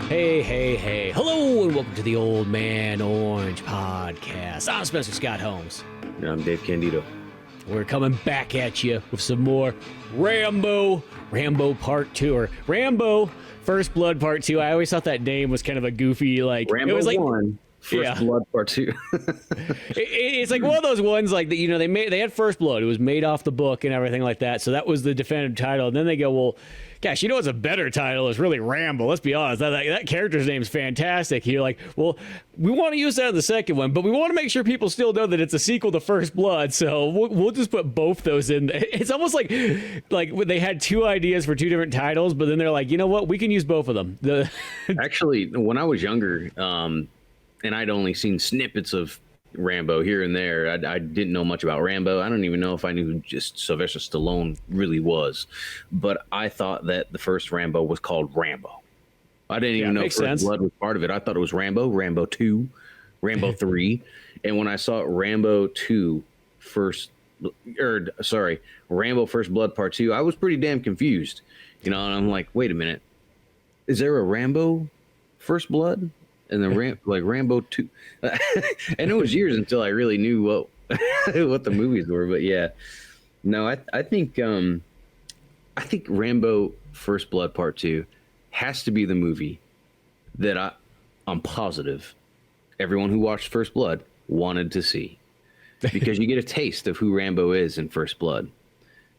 Hey, hey, hey. Hello, and welcome to the Old Man Orange Podcast. I'm Spencer Scott Holmes. And I'm Dave Candito. We're coming back at you with some more Rambo Part 2, or Rambo First Blood Part 2. I always thought that name was kind of a goofy, like... Rambo it was like 1, First Blood Part 2. It's like one of those ones, like, that, you know, they had First Blood. It was made off the book and everything like that, so that was the definitive title. And then they go, well... Gosh, you know what's a better title? It's really Rambo. Let's be honest. That character's name's fantastic. You're like, well, we want to use that in the second one, but we want to make sure people still know that it's a sequel to First Blood, so we'll just put both those in. It's almost like they had two ideas for two different titles, but then they're like, you know what? We can use both of them. Actually, when I was younger, and I'd only seen snippets of Rambo here and there, I didn't know much about Rambo. I don't even know if I knew who just Sylvester Stallone really was, but I thought that the first Rambo was called Rambo. I didn't even know First Blood was part of it. I thought it was Rambo, Rambo 2, Rambo 3, and when I saw Rambo Rambo First Blood Part 2, I was pretty damn confused, and I'm like, wait a minute, is there a Rambo First Blood? And then Rambo 2, and it was years until I really knew what the movies were. But yeah, no, I think Rambo First Blood Part 2 has to be the movie that I'm positive everyone who watched First Blood wanted to see, because you get a taste of who Rambo is in First Blood.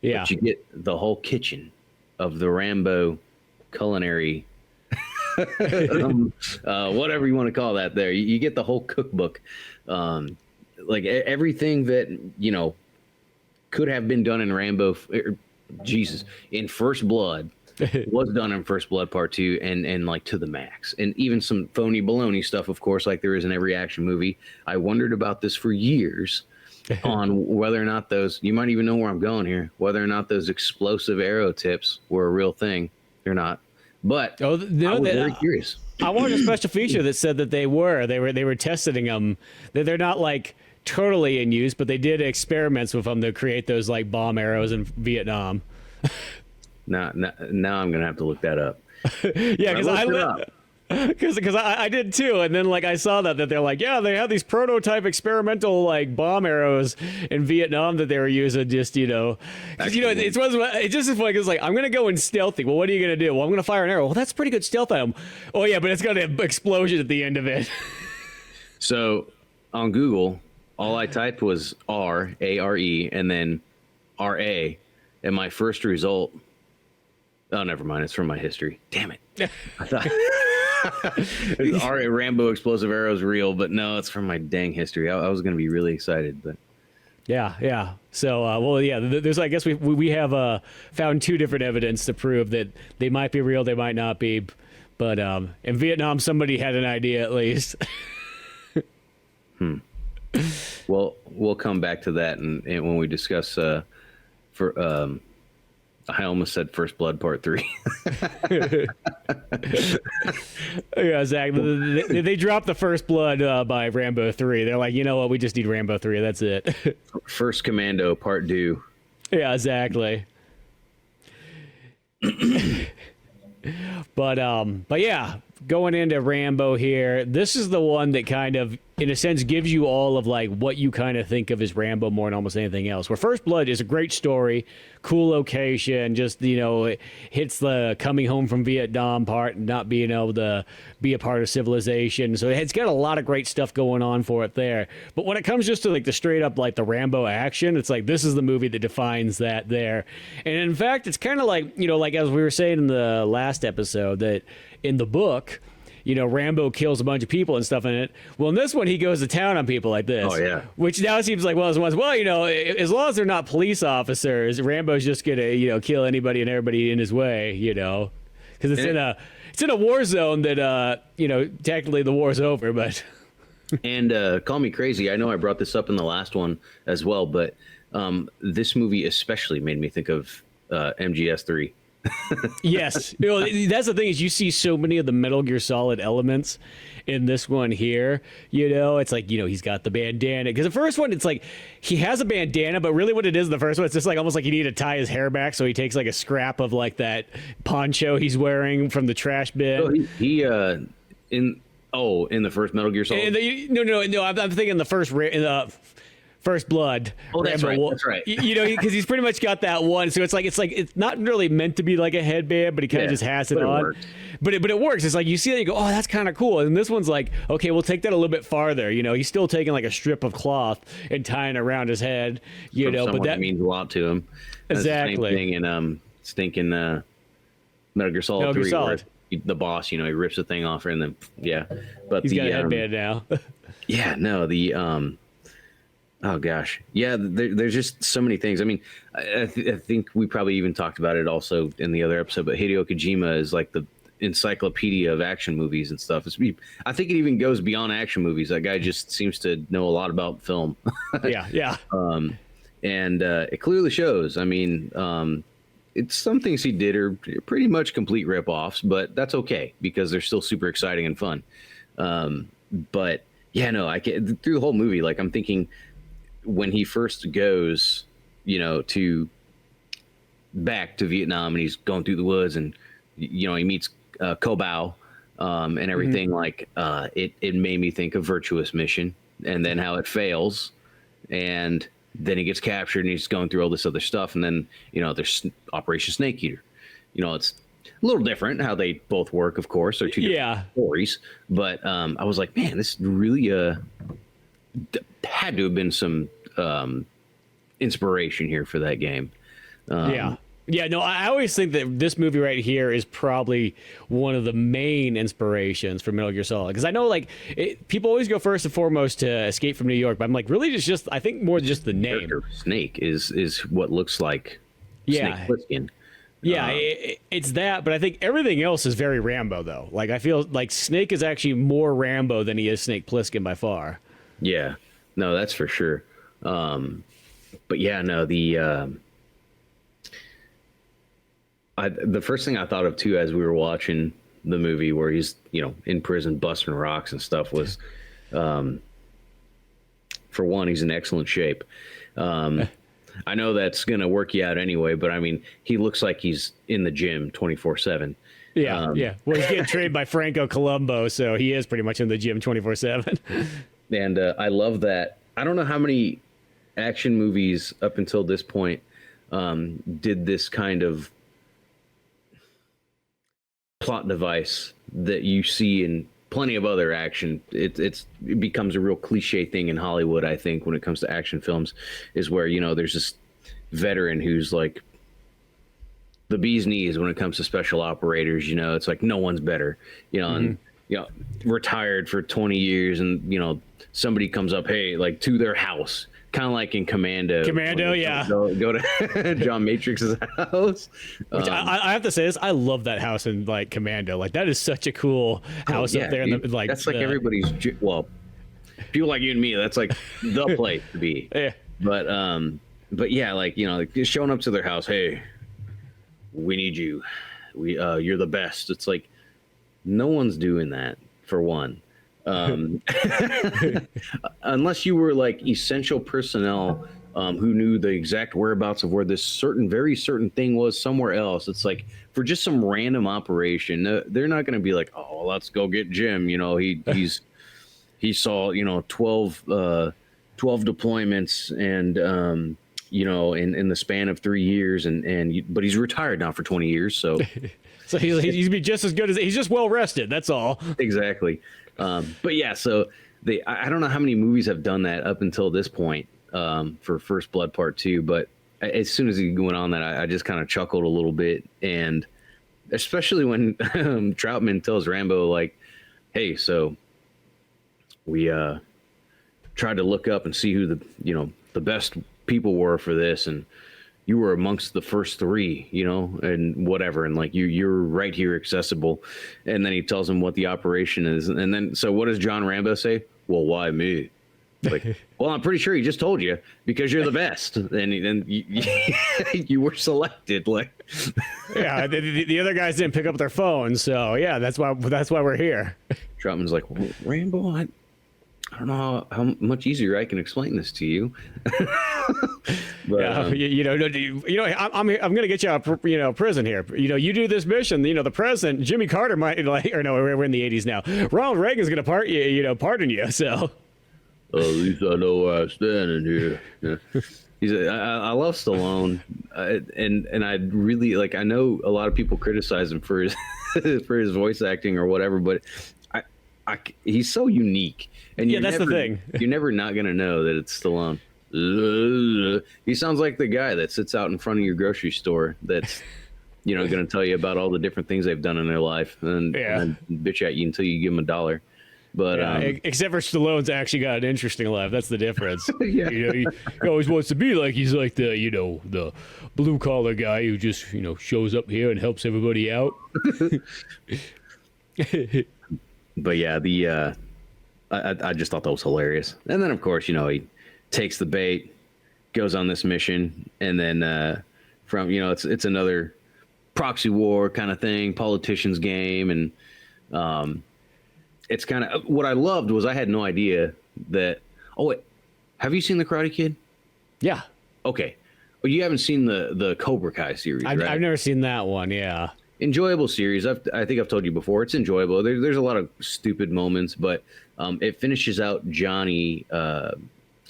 Yeah, but you get the whole kitchen of the Rambo culinary. Whatever you want to call that there, you get the whole cookbook, like everything that could have been done in Rambo, in First Blood was done in First Blood Part 2, and like to the max, and even some phony baloney stuff, of course, like there is in every action movie. I wondered about this for years on whether or not those, you might even know where I'm going here, whether or not those explosive arrow tips were a real thing. They're not. But I was very curious. I wanted a special feature that said that they were testing them. They're not like totally in use, but they did experiments with them to create those like bomb arrows in Vietnam. Now I'm gonna have to look that up. Yeah, because I did too, and then like I saw that they're like, yeah, they have these prototype experimental like bomb arrows in Vietnam that they were using, just it's just as funny because like I'm gonna go in stealthy. Well, what are you gonna do? Well, I'm gonna fire an arrow. Well, that's pretty good stealth item. Oh yeah, but it's got an explosion at the end of it. So on Google, all I typed was RARE and then RA, and my first result. Oh, never mind. It's from my history. Damn it. I thought. Rambo explosive arrows real, but no, it's from my dang history. I was going to be really excited, but yeah. So, there's, I guess we have found two different evidence to prove that they might be real, they might not be, but in Vietnam, somebody had an idea at least. Well, we'll come back to that, and when we discuss I almost said First Blood Part 3. Yeah, exactly. They dropped the First Blood by Rambo 3. They're like, you know what? We just need Rambo 3. That's it. First Commando Part 2. Yeah, exactly. But yeah, going into Rambo here, this is the one that kind of, in a sense, gives you all of like what you kind of think of as Rambo more than almost anything else. Where First Blood is a great story, cool location, just, it hits the coming home from Vietnam part and not being able to be a part of civilization. So it's got a lot of great stuff going on for it there. But when it comes just to like the straight up like the Rambo action, it's like this is the movie that defines that there. And in fact, it's kind of like, like as we were saying in the last episode, that in the book, Rambo kills a bunch of people and stuff in it. Well, in this one, he goes to town on people like this. Oh, yeah. Which now seems like as long as they're not police officers, Rambo's just going to, kill anybody and everybody in his way, because it's in a war zone that, technically the war's over, but. And call me crazy. I know I brought this up in the last one as well, but this movie especially made me think of MGS3. Yes. That's the thing is you see so many of the Metal Gear Solid elements in this one here. It's like, he's got the bandana. Because the first one, it's like he has a bandana, but really what it is in the first one, it's just like almost like you need to tie his hair back. So he takes like a scrap of like that poncho he's wearing from the trash bin. In the first Metal Gear Solid? No. I'm thinking the First Blood. Oh, that's Rambo. right. That's right. Because he's pretty much got that one. So it's not really meant to be like a headband, but he kind of just has it on. But it works. It's like you see that you go, oh, that's kind of cool. And this one's like, okay, we'll take that a little bit farther. He's still taking like a strip of cloth and tying it around his head. But that means a lot to him. That's exactly. The same thing in stinking Metal Gear Solid 3. Where the boss, he rips the thing off, and then but he's got a headband now. Oh gosh, there's just so many things. I mean, I think we probably even talked about it also in the other episode. But Hideo Kojima is like the encyclopedia of action movies and stuff. I think it even goes beyond action movies. That guy just seems to know a lot about film. Yeah. And it clearly shows. I mean, it's some things he did are pretty much complete rip-offs, but that's okay because they're still super exciting and fun. But I can't, through the whole movie, like I'm thinking when he first goes, back to Vietnam and he's going through the woods and he meets Curbelo and everything. It made me think of Virtuous Mission and then how it fails, and then he gets captured and he's going through all this other stuff, and then there's Operation Snake Eater. It's a little different how they both work, of course. They're two different stories, but I was like, man, this really had to have been some inspiration here for that game. I always think that this movie right here is probably one of the main inspirations for Metal Gear Solid, because I know people always go first and foremost to Escape from New York, but I'm like, really just I think more just the name. Snake is what looks like Snake Plissken. It's that, but I think everything else is very Rambo, though. Like, I feel like Snake is actually more Rambo than he is Snake Plissken by far. Yeah, no, that's for sure. The first thing I thought of too as we were watching the movie where he's in prison busting rocks and stuff was, for one, he's in excellent shape. I know that's gonna work you out anyway, but I mean, he looks like he's in the gym 24/7. Well, he's getting trained by Franco Columbo, so he is pretty much in the gym 24/7. And I love that. I don't know how many action movies up until this point did this kind of plot device that you see in plenty of other action. It becomes a real cliche thing in Hollywood, I think, when it comes to action films, is where there's this veteran who's like the bee's knees when it comes to special operators. It's like no one's better. And retired for 20 years, and somebody comes up, hey, like to their house. Kind of like in Commando. Go to John Matrix's house. Which I have to say this, I love that house in Commando. Like, that is such a cool house up there. In the, that's like everybody's. Well, people like you and me, that's like the place to be. Yeah. But showing up to their house, hey, we need you. You're the best. It's like no one's doing that, for one. Unless you were like essential personnel who knew the exact whereabouts of where this very certain thing was somewhere else. It's like for just some random operation, they're not going to be like, oh, let's go get Jim. He saw 12 deployments and in the span of 3 years but he's retired now for 20 years, so so he's be just as good as he's just well rested. That's all. Exactly. So I don't know how many movies have done that up until this point for First Blood Part 2, but as soon as he went on that, I just kind of chuckled a little bit, and especially when Troutman tells Rambo, like, hey, so we tried to look up and see who the best people were for this, and you were amongst the first three, and whatever. And like, you're right here accessible. And then he tells him what the operation is. And then, so what does John Rambo say? Well, why me? Like, Well, I'm pretty sure he just told you because you're the best, and you were selected. Like, Yeah, the other guys didn't pick up their phones, so yeah, that's why we're here. Troutman's like, well, Rambo, I don't know how much easier I can explain this to you. But, yeah, I'm gonna get you out of prison here. You do this mission. The president, Jimmy Carter, might or no, we're in the 80s now. Ronald Reagan's gonna pardon you. So. At least I know where I stand in here. Yeah. I love Stallone, and I really like. I know a lot of people criticize him for his for his voice acting or whatever, but he's so unique. And that's the thing. You're never not gonna know that it's Stallone. He sounds like the guy that sits out in front of your grocery store. That's going to tell you about all the different things they've done in their life and bitch at you until you give them $1. But except for Stallone's actually got an interesting life. That's the difference. Yeah. He always wants to be like he's like the the blue collar guy who just shows up here and helps everybody out. But yeah, I just thought that was hilarious. And then of course he takes the bait, goes on this mission, and then from it's another proxy war kind of thing, politicians game, and it's kind of what I loved was I had no idea that. Oh wait, have you seen the Karate Kid? Yeah. Okay. Well, you haven't seen the Cobra Kai series, right? I've never seen that one. Yeah. Enjoyable series. I think I've told you before. It's enjoyable. There's a lot of stupid moments, but it finishes out Johnny.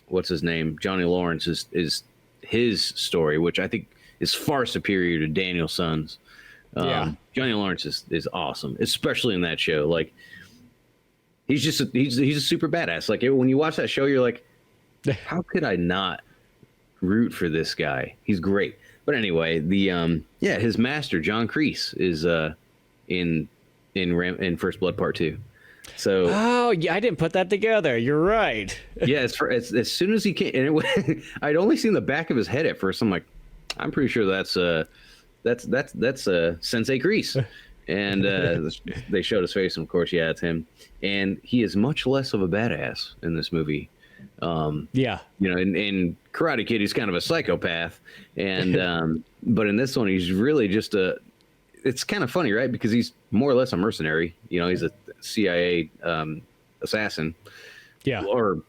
What's his name? Johnny Lawrence is his story, which I think is far superior to Daniel-san's. Johnny Lawrence is awesome, especially in that show. Like. He's a super badass. Like when you watch that show, you're like, how could I not root for this guy? He's great. But anyway, his master John Kreese is in First Blood Part 2. So I didn't put that together. You're right. Yeah, as soon as he came, and I'd only seen the back of his head at first. I'm like, I'm pretty sure that's Sensei Kreese. And they showed his face, and of course, it's him. And he is much less of a badass in this movie. In Karate Kid, he's kind of a psychopath, and but in this one, he's really just it's kind of funny, right? Because he's more or less a mercenary. He's a CIA assassin. Yeah. Or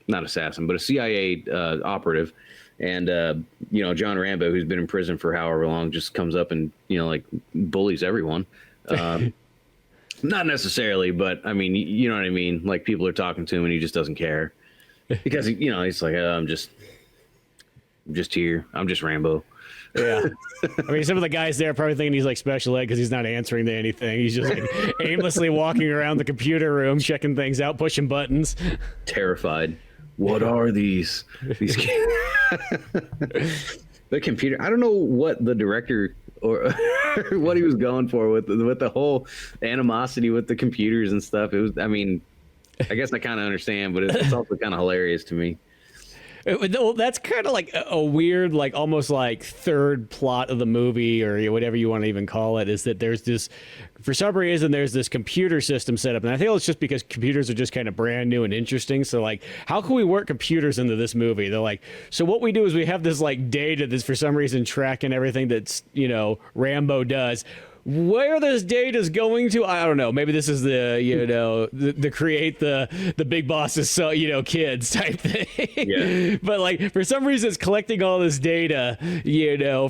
not assassin, but a CIA operative. And John Rambo, who's been in prison for however long, just comes up and bullies everyone. Not necessarily, but I mean, you know what I mean? Like people are talking to him and he just doesn't care because he's like, I'm just here. I'm just Rambo. Yeah. I mean, some of the guys there are probably thinking he's like special ed because he's not answering to anything. He's just like aimlessly walking around the computer room, checking things out, pushing buttons. Terrified. What are these? The computer. I don't know what the director or what he was going for with the whole animosity with the computers and stuff. It was. I mean, I guess I kind of understand, but it's also kind of hilarious to me. Well, that's kind of like a weird, like almost like third plot of the movie or whatever you want to even call it, is that there's this, for some reason, there's this computer system set up. And I think it's just because computers are just kind of brand new and interesting. So like, how can we work computers into this movie? They're like, so what we do is we have this like data that's for some reason tracking everything that's, Rambo does. Where this data is going to, I don't know. Maybe this is the create the big boss's kids type thing. Yeah. But like for some reason, it's collecting all this data,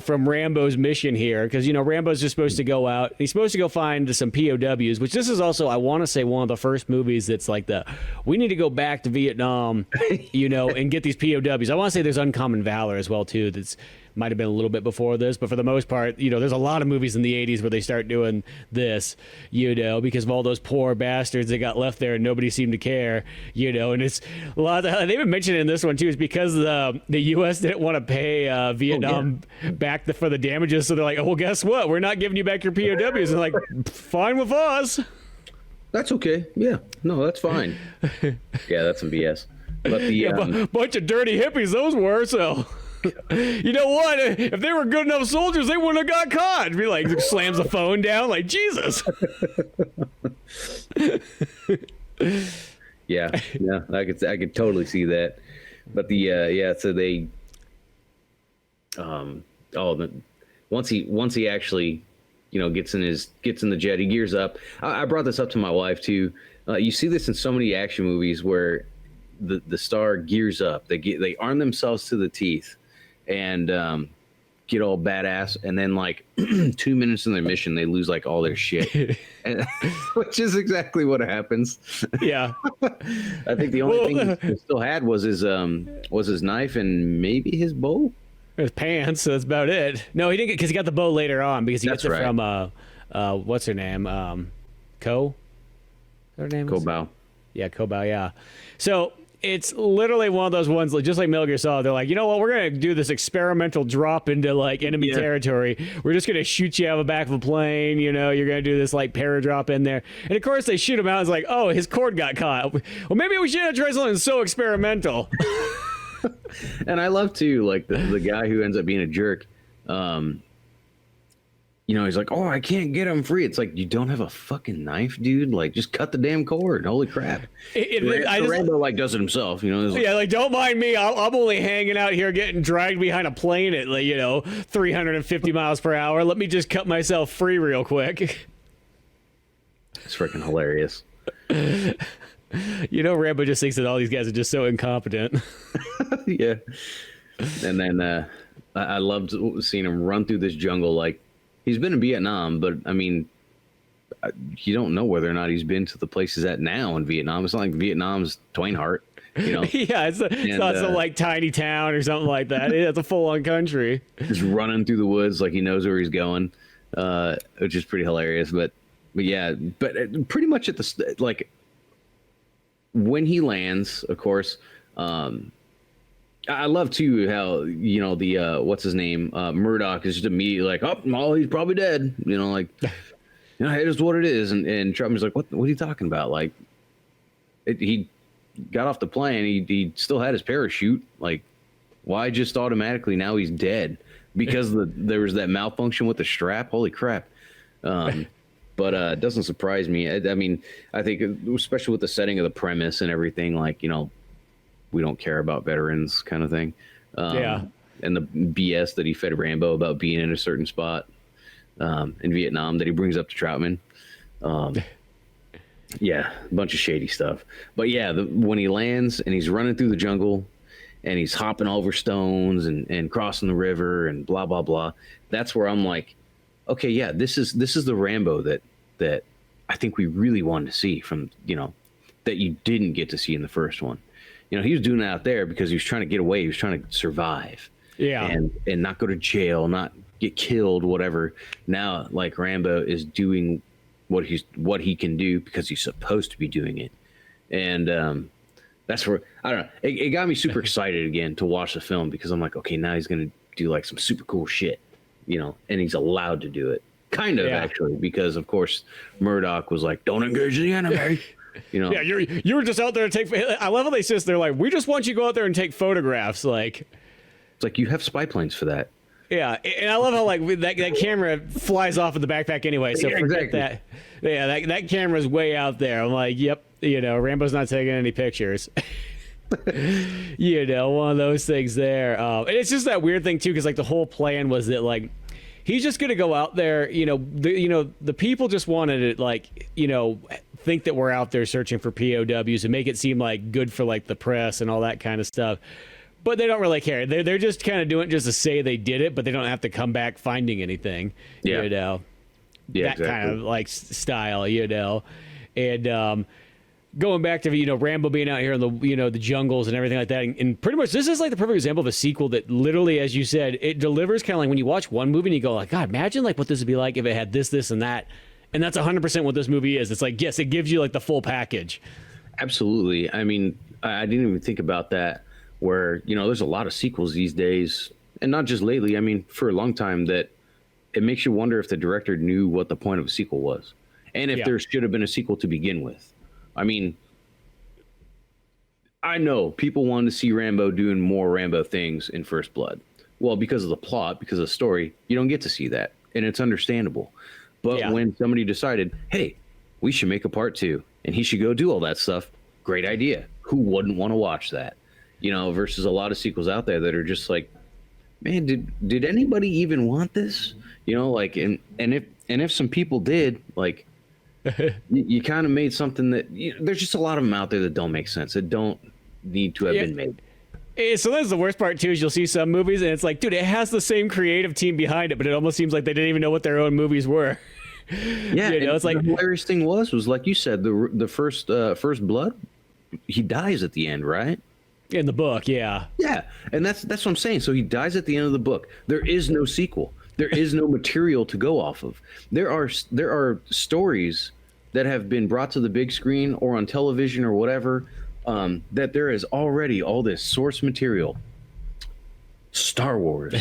from Rambo's mission here, because Rambo's just supposed to go out. He's supposed to go find some POWs, which this is also, I want to say, one of the first movies that's like we need to go back to Vietnam, and get these POWs. I want to say there's Uncommon Valor as well too. That's might have been a little bit before this, but for the most part, there's a lot of movies in the 80s where they start doing this, because of all those poor bastards that got left there and nobody seemed to care, and it's a lot of, they even mentioned it in this one too, is because the U.S. didn't want to pay Vietnam back for the damages, so they're like, oh, well, guess what? We're not giving you back your POWs. And like, fine with us. That's okay. Yeah. No, that's fine. Yeah, that's some BS. But the bunch of dirty hippies those were, so... You know what? If they were good enough soldiers, they wouldn't have got caught. Be like, slams the phone down, like Jesus. Yeah, I could totally see that. But so they, once he actually, gets in the jet, he gears up. I brought this up to my wife too. You see this in so many action movies where the star gears up. They arm themselves to the teeth and get all badass, and then like 2 minutes in their mission, they lose like all their shit, which is exactly what happens. Yeah, I think the only thing he still had was his knife and maybe his bow, his pants. So that's about it. No, he didn't, because he got the bow later on, because he gets it from what's her name, Ko. Her name is? Curbelo. Yeah, Curbelo. Yeah. So it's literally one of those ones, just like Metal Gear Solid. They're like, you know what? We're gonna do this experimental drop into like enemy territory. We're just gonna shoot you out of the back of a plane. You're gonna do this like paradrop in there, and of course they shoot him out. It's like, oh, his cord got caught. Well, maybe we should have tried something so experimental. And I love too, like the guy who ends up being a jerk. He's like, oh, I can't get him free. It's like, you don't have a fucking knife, dude. Like, just cut the damn cord. Holy crap. Rambo like does it himself, don't mind me. I'm only hanging out here getting dragged behind a plane at 350 miles per hour. Let me just cut myself free real quick. It's freaking hilarious. Rambo just thinks that all these guys are just so incompetent. Yeah. And then I loved seeing him run through this jungle. Like, he's been in Vietnam, but I mean, you don't know whether or not he's been to the places at now in Vietnam. It's not like Vietnam's Twainhart, Yeah, it's not some like tiny town or something like that. It's a full-on country. Just running through the woods like he knows where he's going, which is pretty hilarious. But pretty much at the like when he lands, of course. I love too how the what's his name, Murdoch is just immediately like, oh, he's probably dead. It is what it is. And Trump's like, what are you talking about? Like, he got off the plane. He still had his parachute. Like, why just automatically now he's dead? Because there was that malfunction with the strap. Holy crap. But it doesn't surprise me. I mean, I think especially with the setting of the premise and everything, like, we don't care about veterans kind of thing. And the BS that he fed Rambo about being in a certain spot in Vietnam that he brings up to Troutman. A bunch of shady stuff. But when he lands and he's running through the jungle and he's hopping over stones and crossing the river and blah, blah, blah. That's where I'm like, okay, yeah, this is the Rambo that I think we really wanted to see from, that you didn't get to see in the first one. He was doing it out there because he was trying to get away. He was trying to survive. Yeah. And not go to jail, not get killed, whatever. Now, like, Rambo is doing what he can do because he's supposed to be doing it. And that's where, I don't know. It got me super excited again to watch the film because I'm like, okay, now he's going to do like some super cool shit, and he's allowed to do it. Kind of, actually, because of course Murdoch was like, don't engage the enemy. Yeah, you were just out there to take. I love how they're like, we just want you to go out there and take photographs. Like, it's like, you have spy planes for that. Yeah, and I love how like that camera flies off in the backpack anyway. So forget that. Yeah, that camera's way out there. I'm like, yep, Rambo's not taking any pictures. One of those things there. And it's just that weird thing too, because like the whole plan was that like he's just gonna go out there. The people just wanted to like think that we're out there searching for POWs and make it seem like good for like the press and all that kind of stuff. But they don't really care. They're just kind of doing it just to say they did it, but they don't have to come back finding anything. Yeah. Yeah, that exactly. Kind of like style, And going back to Rambo being out here in the the jungles and everything like that, and pretty much this is like the perfect example of a sequel that literally, as you said, it delivers kind of like when you watch one movie and you go like, God, imagine like what this would be like if it had this, and that. And that's 100% what this movie is. It's like, yes, it gives you like the full package. Absolutely. I mean, I didn't even think about that where, there's a lot of sequels these days, and not just lately. I mean, for a long time, that it makes you wonder if the director knew what the point of a sequel was and if there should have been a sequel to begin with. I mean, I know people wanted to see Rambo doing more Rambo things in First Blood. Well, because of the plot, because of the story, you don't get to see that, and it's understandable. But when somebody decided, hey, we should make a part 2 and he should go do all that stuff, great idea. Who wouldn't want to watch that? you know, versus a lot of sequels out there that are just like, man, did anybody even want this? You know, like, and if some people did, like, you kind of made something that there's just a lot of them out there that don't make sense, that don't need to have been made. So that's the worst part too, is you'll see some movies and it's like, dude, it has the same creative team behind it, but it almost seems like they didn't even know what their own movies were. Yeah, you know, it's like the hilarious thing was like you said, the first blood, he dies at the end, right? In the book, yeah. Yeah, and that's what I'm saying. So he dies at the end of the book. There is no sequel. There is no material to go off of. There are stories that have been brought to the big screen or on television or whatever, that there is already all this source material. Star Wars.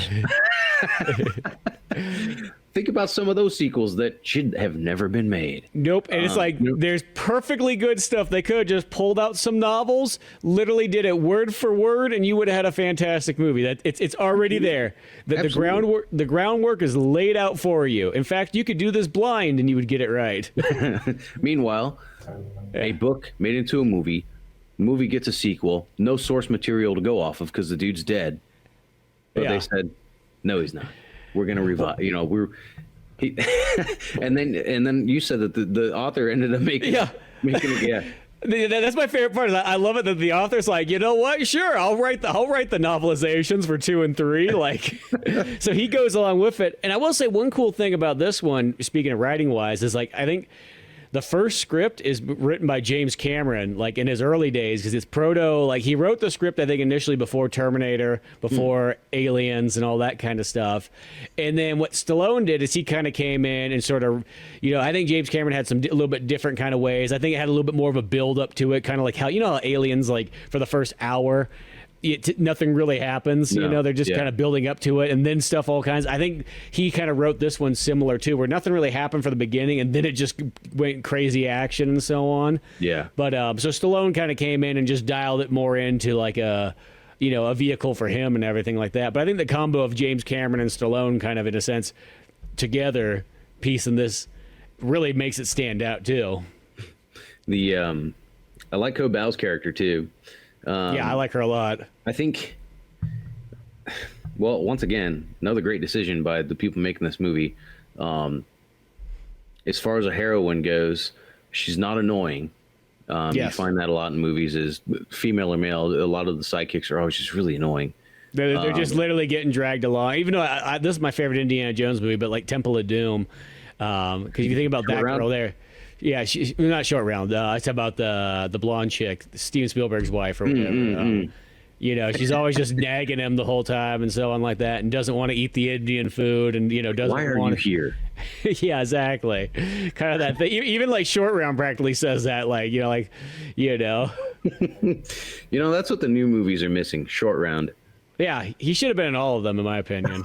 Think about some of those sequels that should have never been made. Nope. And it's like, there's perfectly good stuff. They could have just pulled out some novels, literally did it word for word, and you would have had a fantastic movie. That it's already there. The groundwork is laid out for you. In fact, you could do this blind and you would get it right. Meanwhile, a book made into a movie. Movie gets a sequel. No source material to go off of because the dude's dead. But they said, no, he's not. We're gonna revive. You know, and then you said that the author ended up making it. Yeah. That's my favorite part. I love it that the author's like, you know what? Sure, I'll write the novelizations for 2 and 3. Like, so he goes along with it. And I will say one cool thing about this one, speaking of writing wise, is like I think the first script is written by James Cameron, like in his early days, because it's like he wrote the script, I think, initially before Terminator, before Aliens and all that kind of stuff. And then what Stallone did is he kind of came in and sort of, I think James Cameron had some a little bit different kind of ways. I think it had a little bit more of a build up to it, kind of like how, how Aliens, like for the first hour, nothing really happens. They're just kind of building up to it, and then stuff all kinds. I think he kind of wrote this one similar too, where nothing really happened for the beginning, and then it just went crazy action and so on. Yeah. But so Stallone kind of came in and just dialed it more into like a vehicle for him and everything like that. But I think the combo of James Cameron and Stallone, kind of in a sense, together, piecing this, really makes it stand out too. I like Curbell's character too. I like her a lot. I think, well, once again, another great decision by the people making this movie. As far as a heroine goes, she's not annoying. You find that a lot in movies, is female or male. A lot of the sidekicks are always just really annoying. They're just literally getting dragged along. Even though this is my favorite Indiana Jones movie, but like Temple of Doom, because if you think about that girl there. Yeah, she's not Short Round. It's about the blonde chick, Steven Spielberg's wife or whatever. She's always just nagging him the whole time and so on like that, and doesn't want to eat the Indian food, and doesn't. Why are want you here? Yeah, exactly. Kind of that thing. Even like Short Round practically says that, like. That's what the new movies are missing. Short Round. Yeah, he should have been in all of them, in my opinion.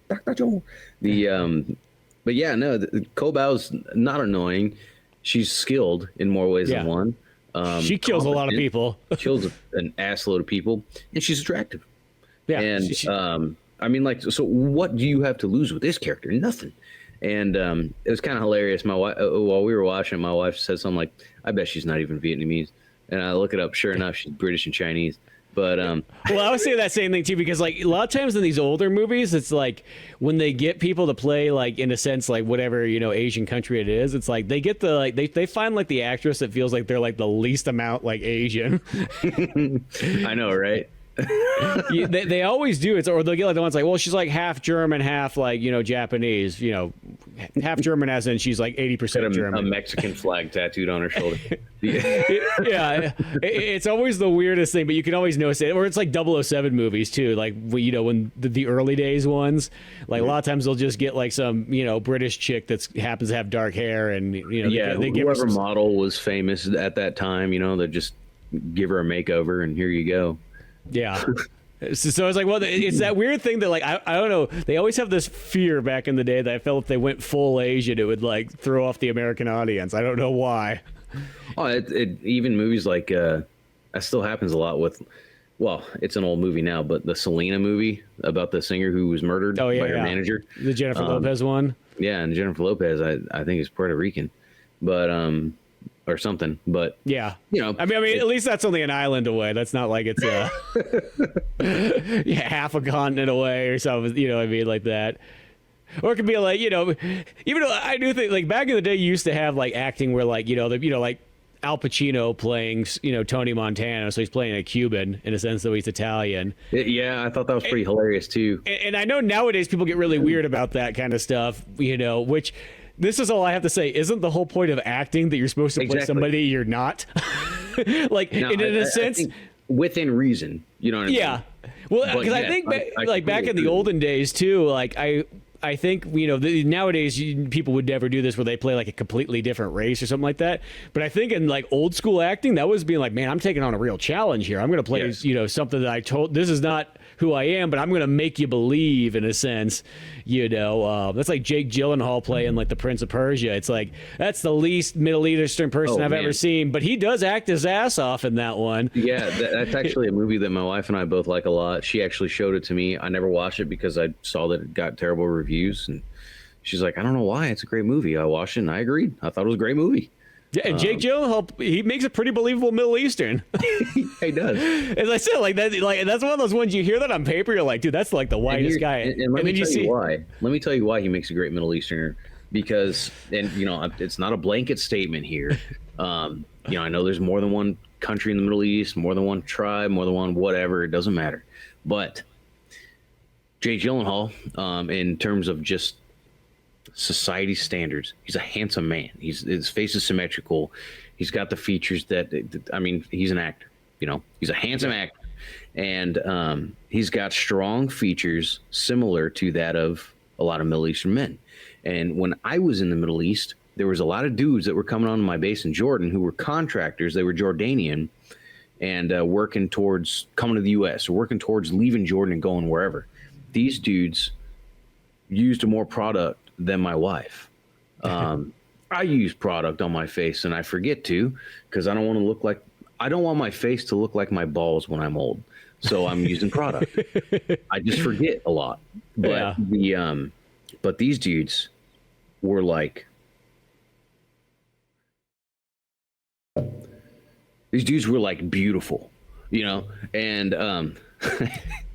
Dr. Joe. But yeah, no, Curbell's not annoying. She's skilled in more ways than one. She kills a lot of people. Kills an assload of people, and she's attractive. Yeah, and so what do you have to lose with this character? Nothing. And it was kind of hilarious. My wife, while we were watching, my wife said something like, "I bet she's not even Vietnamese." And I look it up. Sure enough, she's British and Chinese. But well, I was saying that same thing too, because like a lot of times in these older movies, it's like when they get people to play, like in a sense, like whatever Asian country it is, it's like they get the like they find like the actress that feels like they're like the least amount like Asian. I know, right? They always do it, or they'll get like the ones like, well, she's like half German, half like Japanese, half German as in she's like 80% German. A Mexican flag tattooed on her shoulder. It's always the weirdest thing, but you can always notice it. Or it's like 007 movies too, like when the early days ones, like a lot of times they'll just get like some British chick that happens to have dark hair, and they give whoever model was famous at that time, they just give her a makeover and here you go. Yeah. So it's like, well, it's that weird thing that like I don't know. They always have this fear back in the day that I felt if they went full Asian, it would like throw off the American audience. I don't know why. Oh, even movies like that still happens a lot with. Well, it's an old movie now, but the Selena movie about the singer who was murdered by her manager, the Jennifer Lopez one. Yeah, and Jennifer Lopez, I think is Puerto Rican, but or something. But yeah, I mean, at least that's only an island away. That's not like it's half a continent away or something. You know what I mean, like that. Or it could be like, even though I do think like back in the day, you used to have like acting where like, like Al Pacino playing, Tony Montana. So he's playing a Cuban in a sense, though he's Italian. Yeah, I thought that was pretty hilarious too. And I know nowadays people get really weird about that kind of stuff, which this is all I have to say. Isn't the whole point of acting that you're supposed to play somebody you're not? Like, no, in a sense. Within reason, you know what I mean? Yeah. Well, because I think back in the olden days too, like I think, nowadays people would never do this where they play like a completely different race or something like that. But I think in like old school acting, that was being like, man, I'm taking on a real challenge here. I'm going to play, something that this is not who I am, but I'm going to make you believe in a sense, that's like Jake Gyllenhaal playing like the Prince of Persia. It's like, that's the least Middle Eastern person I've ever seen, but he does act his ass off in that one. Yeah. That's actually a movie that my wife and I both like a lot. She actually showed it to me. I never watched it because I saw that it got terrible reviews, and she's like, I don't know why, it's a great movie. I watched it and I agreed. I thought it was a great movie. Yeah, and Jake Gyllenhaal, he makes it pretty believable Middle Eastern. He does. As I said, like that, like that's one of those ones you hear that on paper, you're like, dude, that's like the whitest guy. And let me tell you why. Let me tell you why he makes a great Middle Easterner. Because, and it's not a blanket statement here. I know there's more than one country in the Middle East, more than one tribe, more than one whatever. It doesn't matter. But Jake Gyllenhaal, in terms of just society standards, he's a handsome man. His face is symmetrical. He's got the features he's an actor. He's a handsome actor, and he's got strong features similar to that of a lot of Middle Eastern men. And when I was in the Middle East, there was a lot of dudes that were coming onto my base in Jordan who were contractors. They were Jordanian and working towards coming to the U.S. or working towards leaving Jordan and going wherever. These dudes used more product than my wife. I use product on my face, and I forget to, because I don't want my face to look like my balls when I'm old. So I'm using product. I just forget a lot. But but these dudes were like, beautiful, and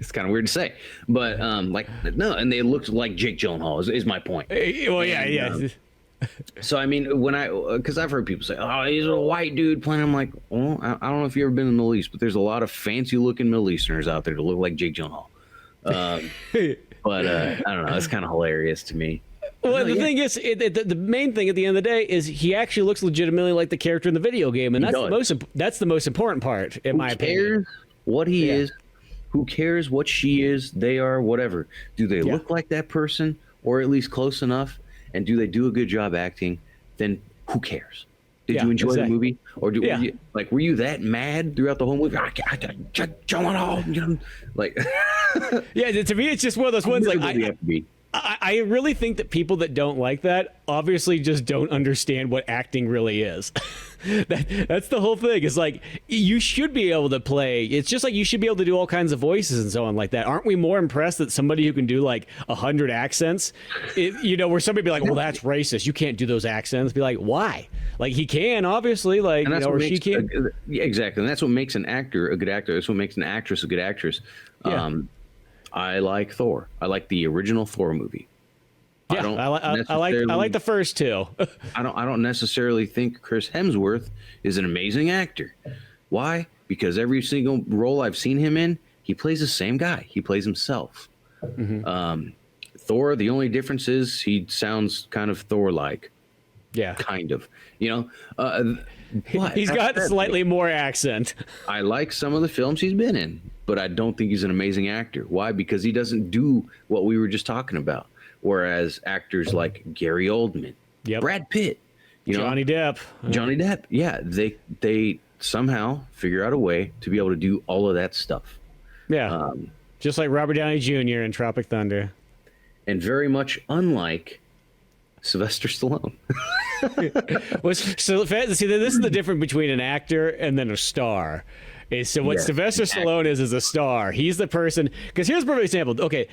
it's kind of weird to say, but no, and they looked like Jake Gyllenhaal is my point. Well, yeah. So I mean, because I've heard people say, "Oh, he's a white dude playing," I'm like, well, I don't know if you've ever been in the Middle East, but there's a lot of fancy looking Middle Easterners out there to look like Jake Gyllenhaal. But I don't know, it's kind of hilarious to me. Well, the thing is, the main thing at the end of the day is he actually looks legitimately like the character in the video game, and that's the most important part, in my opinion. Who cares what he is? Who cares what she is? They are whatever. Do they look like that person, or at least close enough? And do they do a good job acting? Then who cares? Did you enjoy the movie, or were you that mad throughout the whole movie? Like, yeah, to me, it's just one of those ones like I really think that people that don't like that obviously just don't understand what acting really is. That's the whole thing. It's like, you should be able to play. It's just like you should be able to do all kinds of voices and so on like that. Aren't we more impressed that somebody who can do like 100 accents, where somebody be like, well, that's racist. You can't do those accents. Be like, why? Like, he can, obviously, like, or she can. Exactly. And that's what makes an actor a good actor. That's what makes an actress a good actress. Yeah. I like Thor. I like the original Thor movie. Yeah, I like the first two. I don't necessarily think Chris Hemsworth is an amazing actor. Why? Because every single role I've seen him in, he plays the same guy. He plays himself. Mm-hmm. Thor, the only difference is he sounds kind of Thor-like. Yeah, kind of. He's got slightly more accent. I like some of the films he's been in, but I don't think he's an amazing actor. Why? Because he doesn't do what we were just talking about. Whereas actors like Gary Oldman, Brad Pitt, Johnny Depp, yeah, they somehow figure out a way to be able to do all of that stuff. Yeah, just like Robert Downey Jr. in Tropic Thunder, and very much unlike Sylvester Stallone. See, this is the difference between an actor and then a star. Sylvester Stallone is a star. He's the person. Because here's a perfect example. Okay,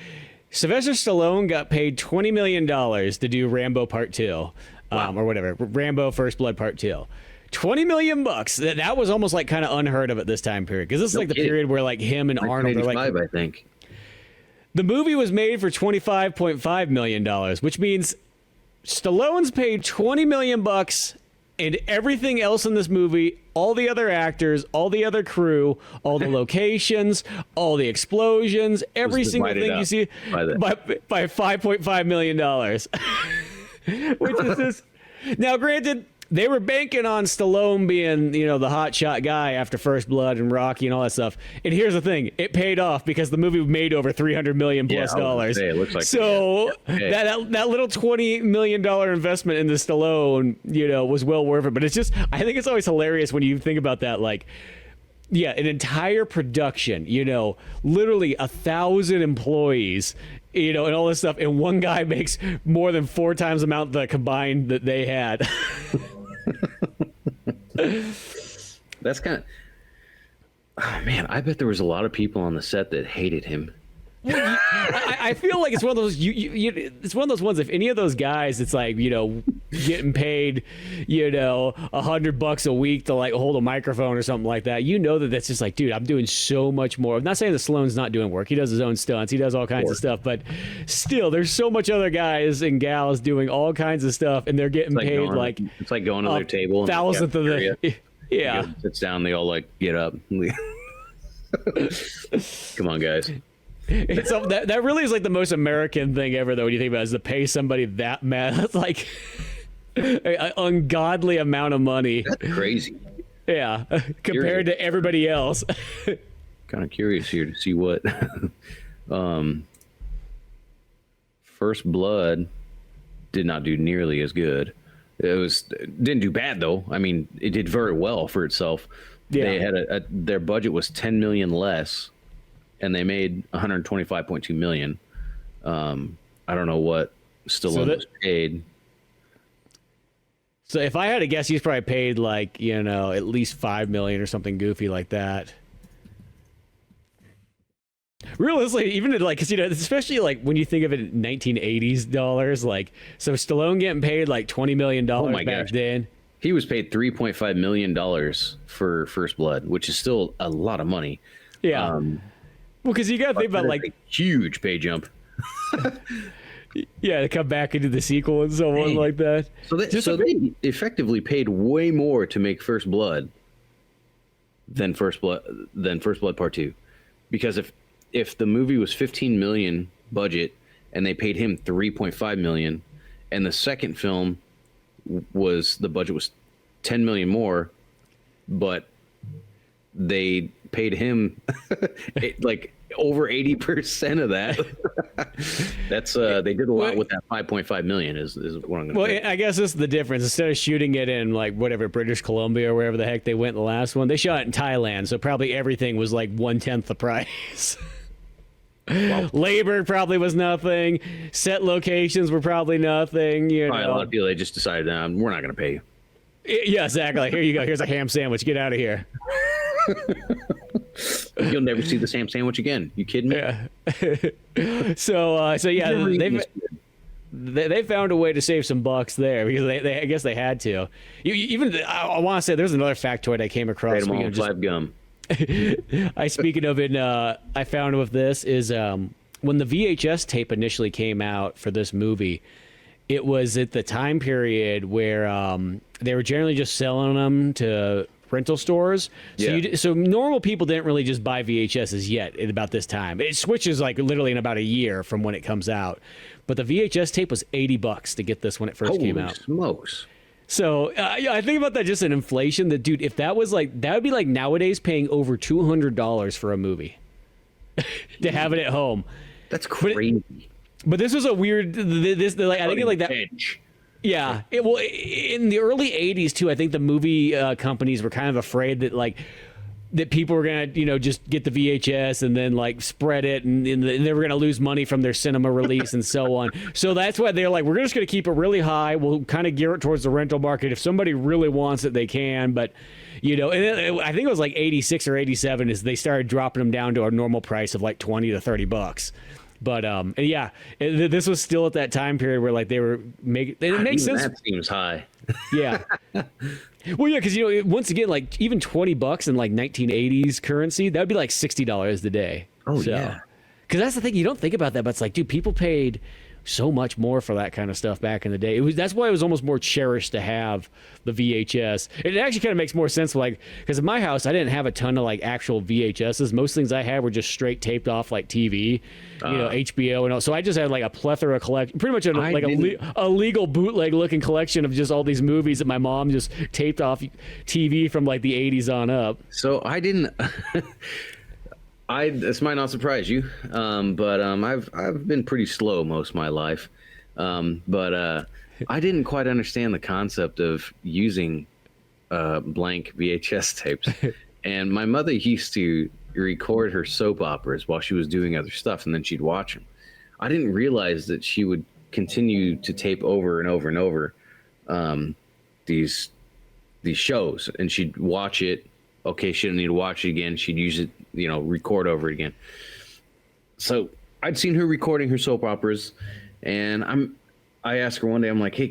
Sylvester Stallone got paid $20 million to do Rambo Part 2, or whatever, Rambo First Blood Part 2. $20 million. That was almost like kind of unheard of at this time period, because this is like the period where like him and Arnold are like. I think the movie was made for $25.5 million, which means Stallone's paid $20 million, and everything else in this movie, all the other actors, all the other crew, all the locations, all the explosions, every single thing you see by $5.5 million. Which is this. Now, granted, they were banking on Stallone being, the hotshot guy after First Blood and Rocky and all that stuff. And here's the thing: it paid off because the movie made over $300 million plus dollars. It looks like so. That little $20 million investment into Stallone, was well worth it. But it's just, I think it's always hilarious when you think about that, like. Yeah, an entire production, literally 1,000 employees, and all this stuff, and one guy makes more than 4 times the amount the combined that they had. That's kind of. Oh man, I bet there was a lot of people on the set that hated him. I feel like it's one of those. It's one of those ones. If any of those guys, it's like getting paid, $100 a week to like hold a microphone or something like that. That's just like, dude, I'm doing so much more. I'm not saying that Stallone's not doing work. He does his own stunts. He does all kinds of stuff. But still, there's so much other guys and gals doing all kinds of stuff, and they're getting paid it's like going to their table. Thousandth of the. Yeah. Sits down. They all like get up. Come on, guys. So that really is like the most American thing ever, though, when you think about it, is to pay somebody that much. That's like an ungodly amount of money. That's crazy. Yeah, compared to everybody else. Kind of curious here to see what First Blood did not do nearly as good. Didn't do bad though. I mean, it did very well for itself. Yeah. They had their budget was $10 million less, and they made $125.2 million. I don't know what Stallone was paid. So if I had to guess, he's probably paid like, at least $5 million or something goofy like that. Realistically, even because especially like when you think of it in 1980s dollars, like, so Stallone getting paid like $20 million back then. He was paid $3.5 million for First Blood, which is still a lot of money. Yeah. Well, because you got to think about like a huge pay jump. Yeah, to come back into the sequel and so on like that. So they effectively paid way more to make First Blood than First Blood Part 2, because if the movie was $15 million budget and they paid him $3.5 million, and the second film the budget was $10 million more, but they paid him like over 80% of that. That's they did a lot with that 5.5 million is what I'm going to say. I guess this is the difference. Instead of shooting it in like whatever British Columbia or wherever the heck they went in the last one, they shot it in Thailand, so probably everything was like 1/10 the price. Wow. Labor probably was nothing. Set locations were probably nothing. Probably a lot of people, they just decided, we're not going to pay you. Yeah, exactly. Like, here you go. Here's a ham sandwich. Get out of here. You'll never see this ham sandwich again. You kidding me? Yeah. So yeah, they found a way to save some bucks there, because they I guess they had to. I want to say there's another factoid I came across. Trade them all five gum. Speaking of it, I found with this is when the VHS tape initially came out for this movie, it was at the time period where they were generally just selling them to rental stores. So normal people didn't really just buy VHSs yet at about this time. It switches like literally in about a year from when it comes out. But the VHS tape was $80 to get this when it first came out. Holy smokes. So I think about that just in inflation. That, dude, if that was like, that would be like nowadays paying over $200 for a movie to have it at home. That's crazy. But this was a weird. I think it like that. Edge. Yeah. In the early '80s too, I think the movie companies were kind of afraid that people were gonna, just get the VHS and then like spread it, and they were gonna lose money from their cinema release and so on. So that's why they're like, we're just gonna keep it really high. We'll kind of gear it towards the rental market. If somebody really wants it, they can. But and then I think it was like '86 or '87 is they started dropping them down to a normal price of like $20 to $30. But and yeah, this was still at that time period where like they were making. It makes sense. That seems high. Yeah. Well, yeah, because once again, like even $20 in like 1980s currency, that would be like $60 a day. Oh So, yeah. because that's the thing, you don't think about that, but it's like, dude, people paid so much more for that kind of stuff back in the day. That's why it was almost more cherished to have the VHS. It actually kind of makes more sense, like, because in my house I didn't have a ton of like actual VHSs. Most things I had were just straight taped off like TV, HBO and all. So I just had like a plethora collection, pretty much a legal bootleg looking collection of just all these movies that my mom just taped off TV from like the 80s on up. So I didn't. This might not surprise you, but I've been pretty slow most of my life, but I didn't quite understand the concept of using blank VHS tapes. And my mother used to record her soap operas while she was doing other stuff, and then she'd watch them. I didn't realize that she would continue to tape over and over and over these shows, and she'd watch it. Okay, she didn't need to watch it again. She'd use it, record over it again. So I'd seen her recording her soap operas, and I asked her one day, I'm like, hey,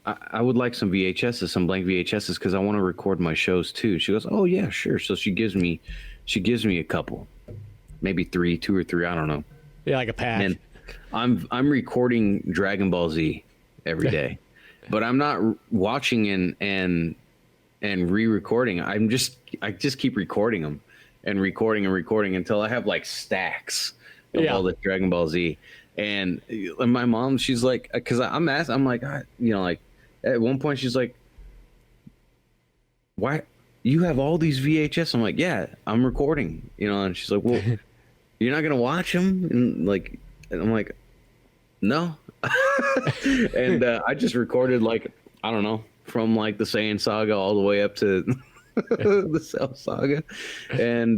I would like some VHSs, some blank VHSs, because I want to record my shows too. She goes, oh yeah, sure. So she gives me a couple, maybe two or three, I don't know. Yeah, like a pack. And I'm recording Dragon Ball Z every day, but I'm not watching and re-recording. I just keep recording them and recording until I have like stacks of all the Dragon Ball Z. And my mom, she's like, because I'm like, like at one point she's like, why you have all these VHS? I'm like, yeah, I'm recording, and she's like, well, you're not gonna watch them? And I'm like, no. And I just recorded like, I don't know, from like the Saiyan saga all the way up to the Cell saga, and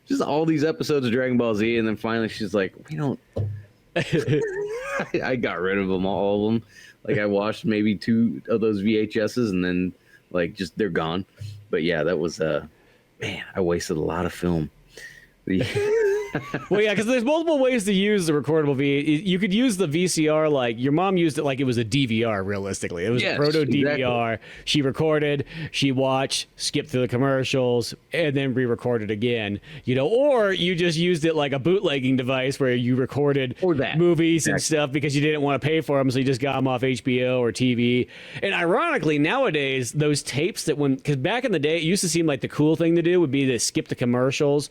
just all these episodes of Dragon Ball Z. And then finally she's like, we don't. I got rid of them, all of them. Like I watched maybe 2 of those VHSs, and then like just they're gone. But yeah, that was man, I wasted a lot of film. Well, yeah, because there's multiple ways to use the recordable You could use the VCR like your mom used it like it was a DVR, realistically. It was a proto DVR. Exactly. She recorded, she watched, skipped through the commercials, and then re-recorded again. Or you just used it like a bootlegging device where you recorded movies and stuff because you didn't want to pay for them, so you just got them off HBO or TV. And ironically, nowadays, those tapes because back in the day, it used to seem like the cool thing to do would be to skip the commercials,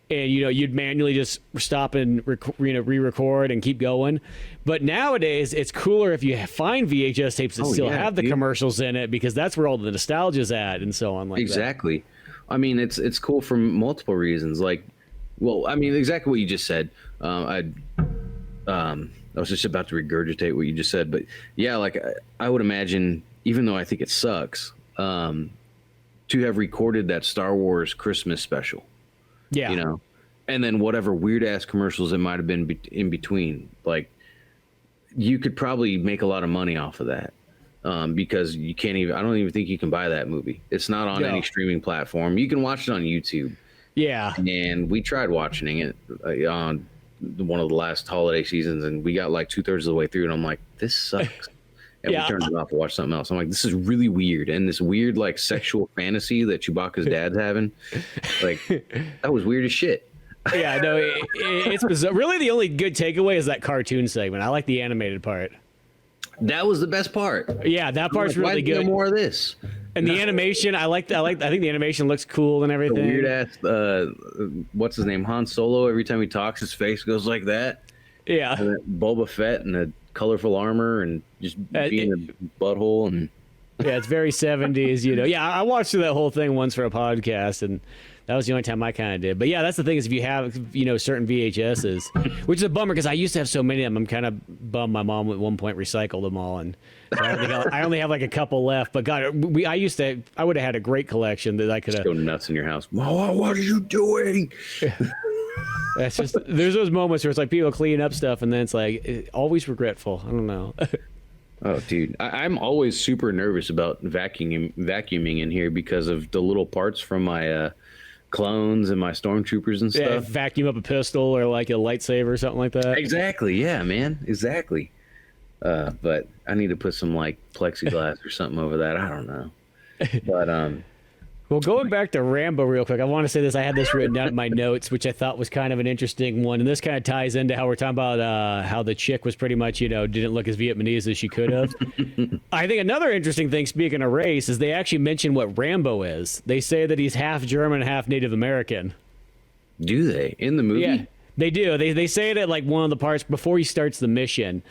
and you'd manually just stop and re-record and keep going. But nowadays it's cooler if you find VHS tapes that still have the commercials in it, because that's where all the nostalgia's at and so on. Exactly. I mean, it's cool for multiple reasons. Like, well, I mean, exactly what you just said. I was just about to regurgitate what you just said, but yeah, like I would imagine, even though I think it sucks, to have recorded that Star Wars Christmas special. Yeah. And then whatever weird ass commercials it might have been in between, like you could probably make a lot of money off of that, because I don't even think you can buy that movie. It's not on any streaming platform. You can watch it on YouTube. Yeah. And we tried watching it on one of the last holiday seasons, and we got like 2/3 of the way through, and I'm like, this sucks. And we turned it off and watched something else. I'm like, this is really weird. And this weird like sexual fantasy that Chewbacca's dad's having, like that was weird as shit. Yeah, no, it's bizarre. Really, the only good takeaway is that cartoon segment. I like the animated part. That was the best part. Yeah, that part's really good. Why more of this? And the animation, I think the animation looks cool and everything. The weird ass, what's his name? Han Solo. Every time he talks, his face goes like that. Yeah. And Boba Fett and the colorful armor and just being a butthole and. Yeah, it's very 70s. Yeah, I watched through that whole thing once for a podcast, and that was the only time I kind of did. But yeah, that's the thing is if you have, certain VHSs, which is a bummer because I used to have so many of them. I'm kind of bummed my mom at one point recycled them all, and I only have like a couple left. But God, I would have had a great collection that I could have. Go nuts in your house. Mom, what are you doing? That's just there's those moments where it's like people cleaning up stuff, and then it's like always regretful. I don't know. Oh, dude, I'm always super nervous about vacuuming in here because of the little parts from my clones and my stormtroopers and Yeah, stuff. vacuum up a pistol or like a lightsaber or something like that. Exactly. Yeah, man. Exactly. But I need to put some like plexiglass or something over that. I don't know. But Well, going back to Rambo real quick, I want to say this. I had this written down in my notes, which I thought was kind of an interesting one. And this kind of ties into how we're talking about how the chick was pretty much, didn't look as Vietnamese as she could have. I think another interesting thing, speaking of race, is they actually mention what Rambo is. They say that he's half German, half Native American. do they in the movie? Yeah, they do. They say it at like one of the parts before he starts the mission.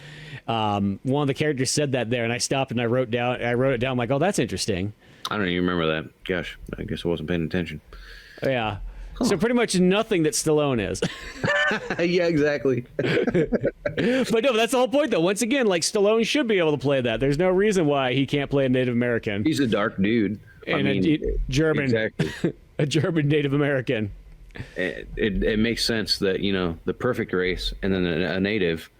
One of the characters said that there, and I stopped and I wrote it down. I'm like, oh, that's interesting. I don't even remember that. Gosh, I guess I wasn't paying attention. Yeah. So pretty much nothing that Stallone is. Yeah, exactly. But no, that's the whole point, though. Once again, like Stallone should be able to play that. There's no reason why he can't play a Native American He's a dark dude. and a German, Exactly. a German Native American. It makes sense that the perfect race and then a native.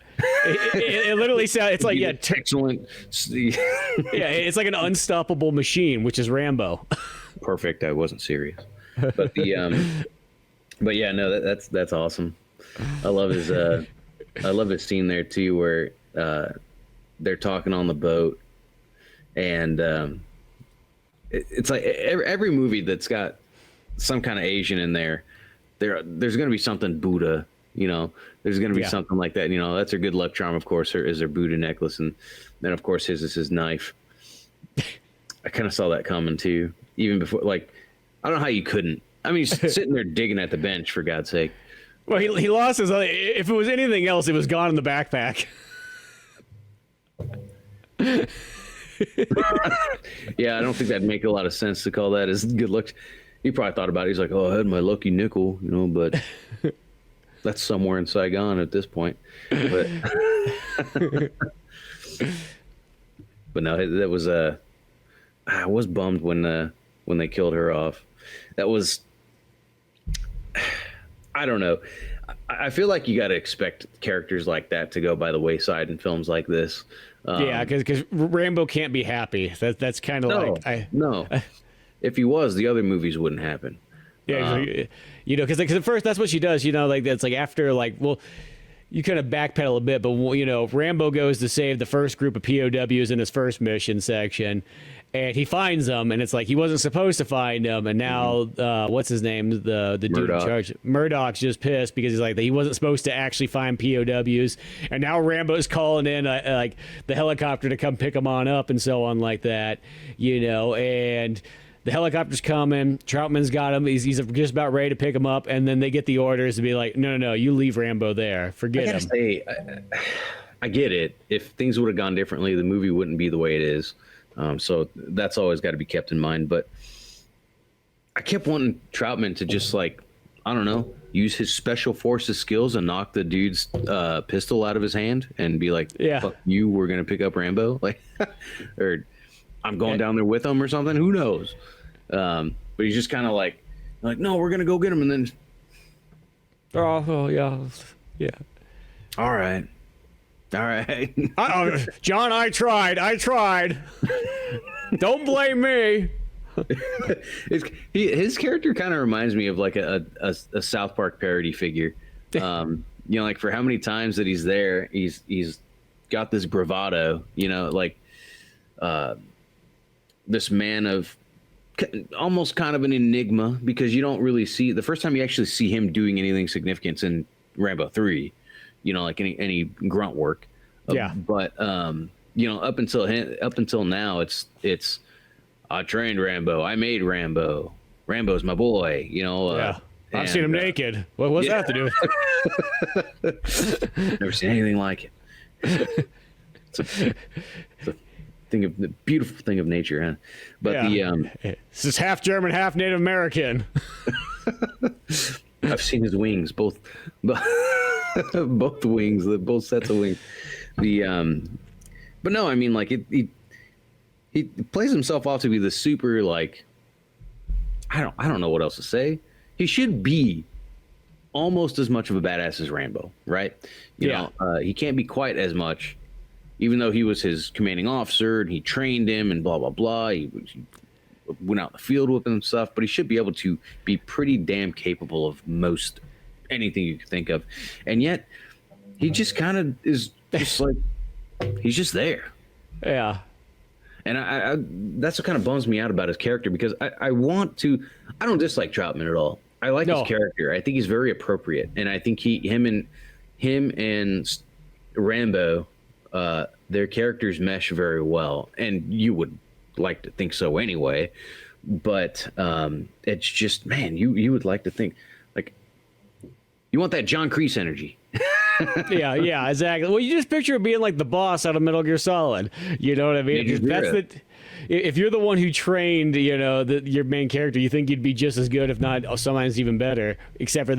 It literally sounds. It's like excellent. yeah. It's like an unstoppable machine, which is Rambo. Perfect. I wasn't serious, but but yeah, no, that's awesome. I love his scene there too, where they're talking on the boat, and it's like every movie that's got some kind of Asian in there's going to be something Buddha. There's going to be something like that. That's her good luck charm, of course, is her Buddha necklace, and then of course his is his knife. I kind of saw that coming too, even before. Like, I don't know how you couldn't. I mean, he's sitting there digging at the bench, for God's sake. Well, he lost his. If it was anything else, it was gone in the backpack. Yeah, I don't think that'd make a lot of sense to call that as good luck. He probably thought about it. He's like, "Oh, I had my lucky nickel," but that's somewhere in Saigon at this point. But but no, that was I was bummed when they killed her off. That was, I don't know. I feel like you got to expect characters like that to go by the wayside in films like this. Yeah, because Rambo can't be happy. That's kind of no. If he was, the other movies wouldn't happen. Yeah, because at first that's what she does. That's like after you kind of backpedal a bit, but Rambo goes to save the first group of POWs in his first mission section, and he finds them, and it's like he wasn't supposed to find them, and now what's his name, the dude in charge, Murdoch's just pissed because he's like he wasn't supposed to actually find POWs, and now Rambo's calling in like the helicopter to come pick him on up and so on like that, and the helicopter's coming. Troutman's got him. He's just about ready to pick him up, and then they get the orders to be like, no, you leave Rambo there. Forget him. I get it. If things would have gone differently, the movie wouldn't be the way it is. So that's always got to be kept in mind. But I kept wanting Troutman to just I don't know, use his special forces skills and knock the dude's pistol out of his hand and be like, fuck you, we're going to pick up Rambo. Or I'm going down there with him or something. Who knows? But he's just kind of like, no, we're going to go get him. And then. Oh, yeah. Yeah. All right. John, I tried. Don't blame me. His character kind of reminds me of like a South Park parody figure. For how many times that he's there, he's got this bravado, this man of almost kind of an enigma, because you don't really see the first time you actually see him doing anything significant in Rambo 3, like any grunt work. But up until now, it's I trained Rambo, I made Rambo, Rambo's my boy, I've seen him naked. What's that to do with Never seen anything like it. It's the beautiful thing of nature, huh? But this is half German, half Native American. I've seen his wings, both wings, both sets of wings. But no, I mean, he plays himself off to be the super I don't know what else to say. He should be almost as much of a badass as Rambo, right? He can't be quite as much. Even though he was his commanding officer and he trained him and blah, blah, blah. went out in the field with him and stuff, but he should be able to be pretty damn capable of most anything you can think of. And yet he just kind of is just like, he's just there. Yeah. And I that's what kind of bums me out about his character, because I don't dislike Troutman at all. I like his character. I think he's very appropriate. And I think him and Rambo, their characters mesh very well. And you would like to think so anyway. But it's just, man, you would like to think, like, you want that John Kreese energy. yeah, exactly. Well, you just picture it being like the boss out of Metal Gear Solid. You know what I mean? If you're the one who trained, your main character, you think you'd be just as good, if not sometimes even better. Except for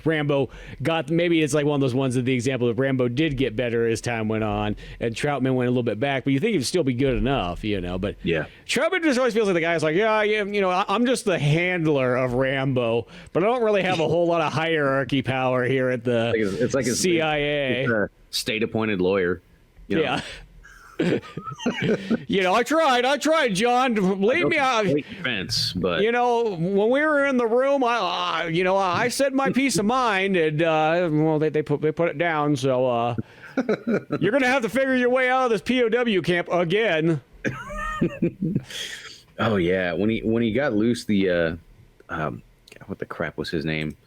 Rambo got, maybe it's like one of those ones that the example of Rambo did get better as time went on, and Troutman went a little bit back. But you think he'd still be good enough, But yeah, Troutman just always feels like the guy's like, I'm just the handler of Rambo, but I don't really have a whole lot of hierarchy power here at the it's like CIA. It's a state-appointed lawyer. Yeah. I tried, John. Believe me, defense, but when we were in the room, I said my peace of mind, and they put it down. So you're gonna have to figure your way out of this POW camp again. Oh yeah, when he got loose, what the crap was his name?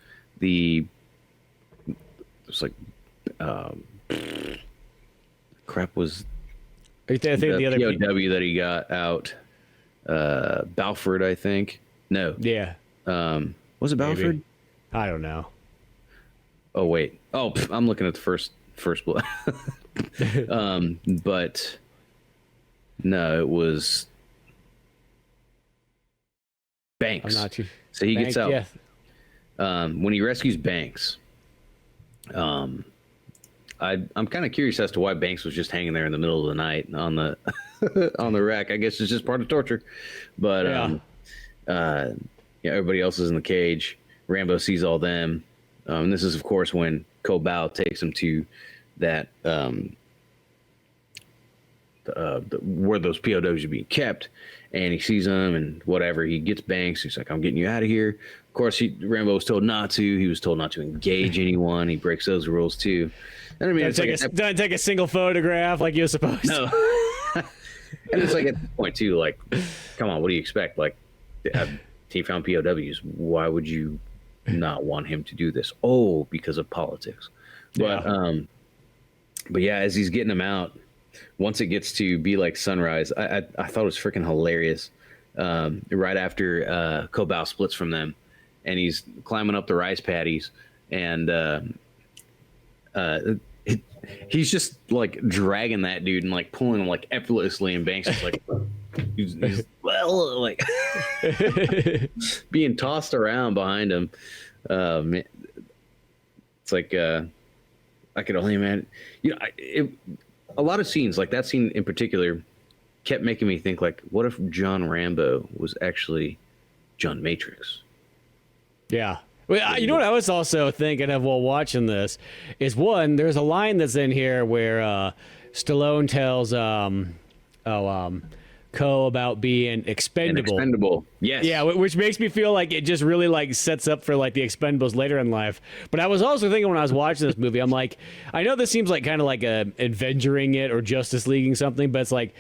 Crap was. I think the other POW that he got out, Balford, I think. No. Yeah. Was it Balford? Maybe. I don't know. Oh wait. Oh, I'm looking at the first blood. But no, it was Banks. I'm not too. So he Banks, gets out. Yeah. When he rescues Banks, I'm kind of curious as to why Banks was just hanging there in the middle of the night on the on the wreck. I guess it's just part of torture. But everybody else is in the cage. Rambo sees all them. And this is, of course, when Curbelo takes him to that where those POWs are being kept, and he sees them and whatever. He gets Banks. He's like, "I'm getting you out of here." Of course, Rambo was told not to. He was told not to engage anyone. He breaks those rules too. And I mean, don't take a single photograph like you're supposed to. No. And it's like at the point too, like, come on, what do you expect? Like, he found POWs. Why would you not want him to do this? Oh, because of politics. But but yeah, as he's getting them out, once it gets to be like sunrise, I thought it was freaking hilarious. Right after Curbelo splits from them, and he's climbing up the rice paddies, and he's just like dragging that dude and like pulling him like effortlessly, and Banks is like he's well, like being tossed around behind him. It's like I could only imagine. A lot of scenes like that scene in particular kept making me think, like, what if John Rambo was actually John Matrix? Yeah. Well, you know what I was also thinking of while watching this is, one, there's a line that's in here where Stallone tells Co about being expendable. Yes. Yeah, which makes me feel like it just really like sets up for like the Expendables later in life. But I was also thinking when I was watching this movie, I'm like, I know this seems like kind of like Aventuring it or Justice Leaguing something, but it's like,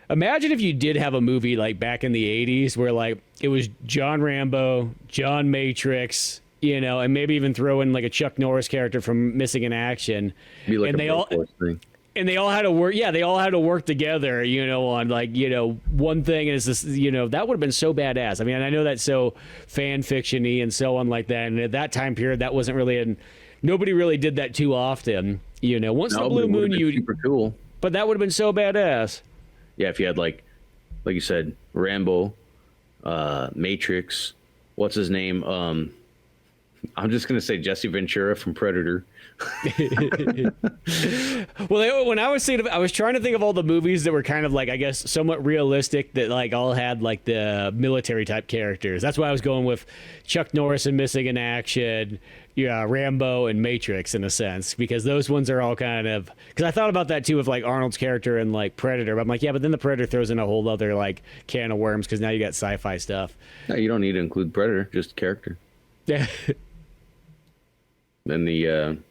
imagine if you did have a movie like back in the 80s where like it was John Rambo, John Matrix, and maybe even throw in like a Chuck Norris character from Missing in Action. Be like thing. And they all had to work. Yeah, they all had to work together, on like, one thing. And it's this, that would have been so badass. I mean, I know that's so fan fiction-y and so on like that. And at that time period, that wasn't really, nobody really did that too often. Once the Blue Moon, super cool. But that would have been so badass. Yeah, if you had like you said, Rambo, Matrix, what's his name? I'm just gonna say Jesse Ventura from Predator. Well, when I was thinking I was trying to think of all the movies that were kind of like, I guess, somewhat realistic, that like all had like the military type characters. That's why I was going with Chuck Norris and Missing in Action, yeah, Rambo and Matrix in a sense, because those ones are all kind of, because I thought about that too with like Arnold's character and like Predator. But I'm like, yeah, but then the Predator throws in a whole other like can of worms because now you got sci-fi stuff. No, you don't need to include Predator, just character. Yeah. Then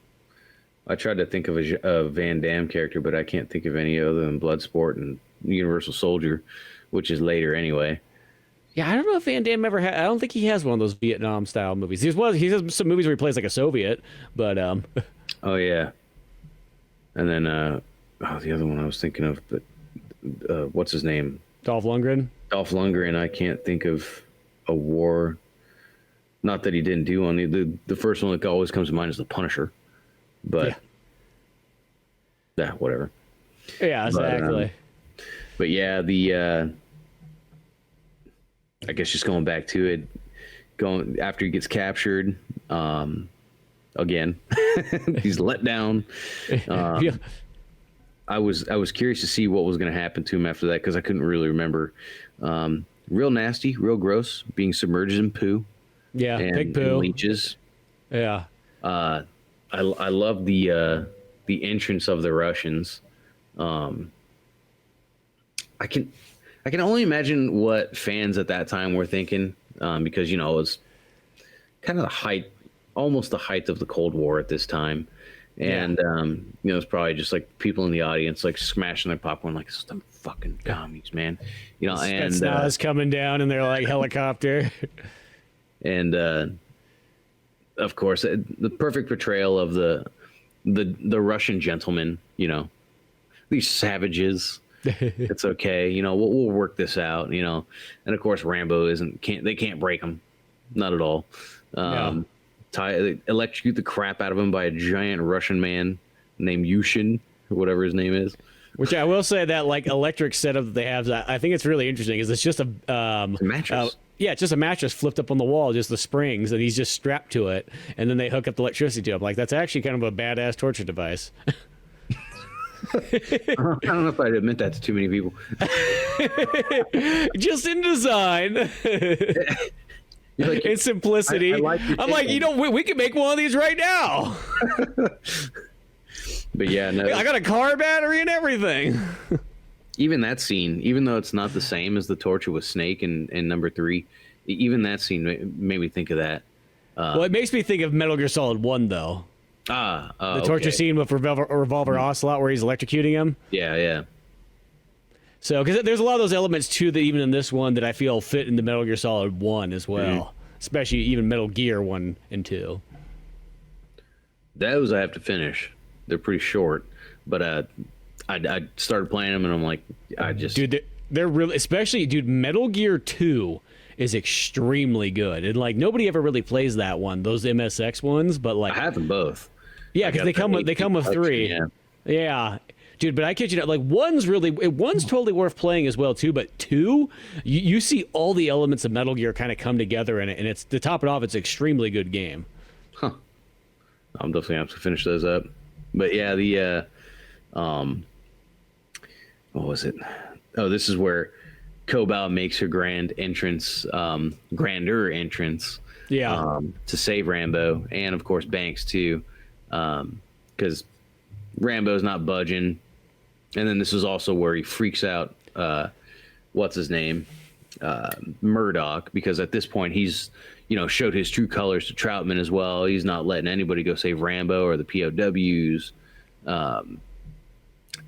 I tried to think of a Van Damme character, but I can't think of any other than Bloodsport and Universal Soldier, which is later anyway. Yeah, I don't know if Van Damme ever had. I don't think he has one of those Vietnam style movies. He has some movies where he plays like a Soviet, but Oh yeah, and then the other one I was thinking of, but what's his name? Dolph Lundgren. Dolph Lundgren. I can't think of a war. Not that he didn't do one. The first one that always comes to mind is The Punisher, but yeah, whatever. Yeah, exactly. But yeah, I guess just going back to it, going after he gets captured, again, he's let down. Yeah. I was curious to see what was going to happen to him after that because I couldn't really remember. Real nasty, real gross, being submerged in poo. Yeah, pig poo. And leeches. Yeah. I love the entrance of the Russians. I can only imagine what fans at that time were thinking, because it was kind of almost the height of the Cold War at this time, and it's probably just like people in the audience like smashing their popcorn, like, "It's them fucking commies, man," and Spetsnaz coming down in their like helicopter. And of course, the perfect portrayal of the Russian gentleman, these savages. It's okay, we'll work this out, and of course Rambo they can't break him, not at all. Electrocute the crap out of him by a giant Russian man named Yushin, or whatever his name is. Which I will say that like electric setup that they have, I think it's really interesting. Is it's just a mattress. Yeah, it's just a mattress flipped up on the wall, just the springs, and he's just strapped to it, and then they hook up the electricity to him. Like, that's actually kind of a badass torture device. I don't know if I'd admit that to too many people. Just in design. Like, in simplicity. I'm like, we can make one of these right now. But yeah, no. I got a car battery and everything. Even that scene, even though it's not the same as the torture with Snake in number 3, even that scene made me think of that. Well, it makes me think of Metal Gear Solid 1, though. The torture scene with Revolver Ocelot where he's electrocuting him. Yeah. So, because there's a lot of those elements, too, that even in this one that I feel fit into Metal Gear Solid 1 as well. Mm-hmm. Especially even Metal Gear 1 and 2. Those I have to finish. They're pretty short, but I started playing them and I'm like, dude, they're really, especially, dude, Metal Gear 2 is extremely good, and like nobody ever really plays that one, those MSX ones, but like I have them both. Yeah, because they come with 3. Yeah, dude, but I kid you not, like one's totally worth playing as well too, but 2, you see all the elements of Metal Gear kind of come together in it, and it's, to top it off, it's an extremely good game. Huh. I'm definitely gonna have to finish those up. But yeah, what was it? Oh, this is where Cobalt makes her grander entrance, to save Rambo, and of course Banks too, because Rambo's not budging. And then this is also where he freaks out, what's his name, Murdoch, because at this point he's showed his true colors to Troutman as well. He's not letting anybody go save Rambo or the POWs.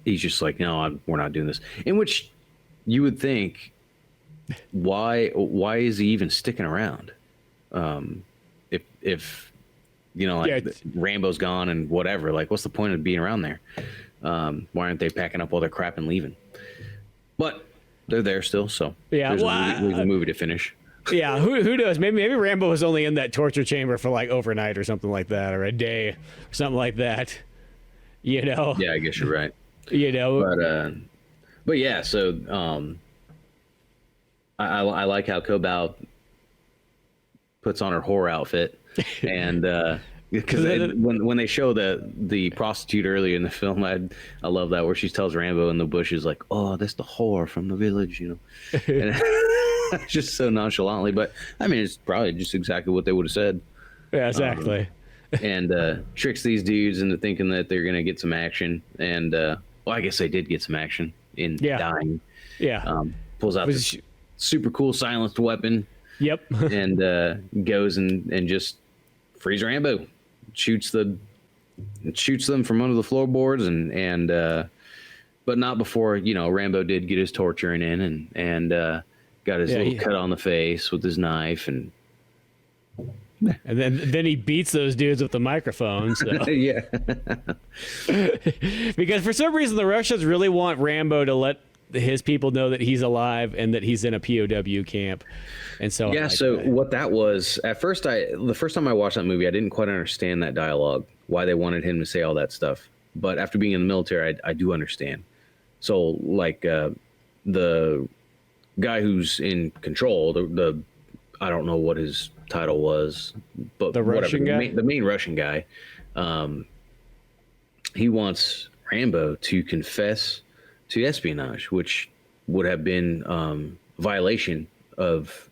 He's just like, no, we're not doing this. In which you would think, why is he even sticking around? If Rambo's gone and whatever, like, what's the point of being around there? Why aren't they packing up all their crap and leaving? But they're there still, so yeah, there's a movie to finish. Yeah, who knows? Maybe Rambo was only in that torture chamber for like overnight or something like that, or a day, or something like that. Yeah, I guess you're right. But yeah, so I like how Cobalt puts on her whore outfit And because when they show the prostitute earlier in the film, I love that where she tells Rambo in the bushes like, "Oh, that's the whore from the village," and just so nonchalantly. But I mean, it's probably just exactly what they would have said. Yeah, exactly. And tricks these dudes into thinking that they're gonna get some action. And well, I guess they did get some action in dying. Yeah. Pulls out this super cool silenced weapon. Yep. And goes and just frees Rambo. Shoots them from under the floorboards and but not before Rambo did get his torturing in and got his little cut on the face with his knife and then he beats those dudes with the microphone. So. Yeah. Because for some reason the Russians really want Rambo to let his people know that he's alive and that he's in a POW camp. And so what that was at first, the first time I watched that movie, I didn't quite understand that dialogue, why they wanted him to say all that stuff. But after being in the military, I do understand. So like the guy who's in control, the I don't know what his title was, but the Russian guy, the main Russian guy, he wants Rambo to confess to espionage, which would have been violation of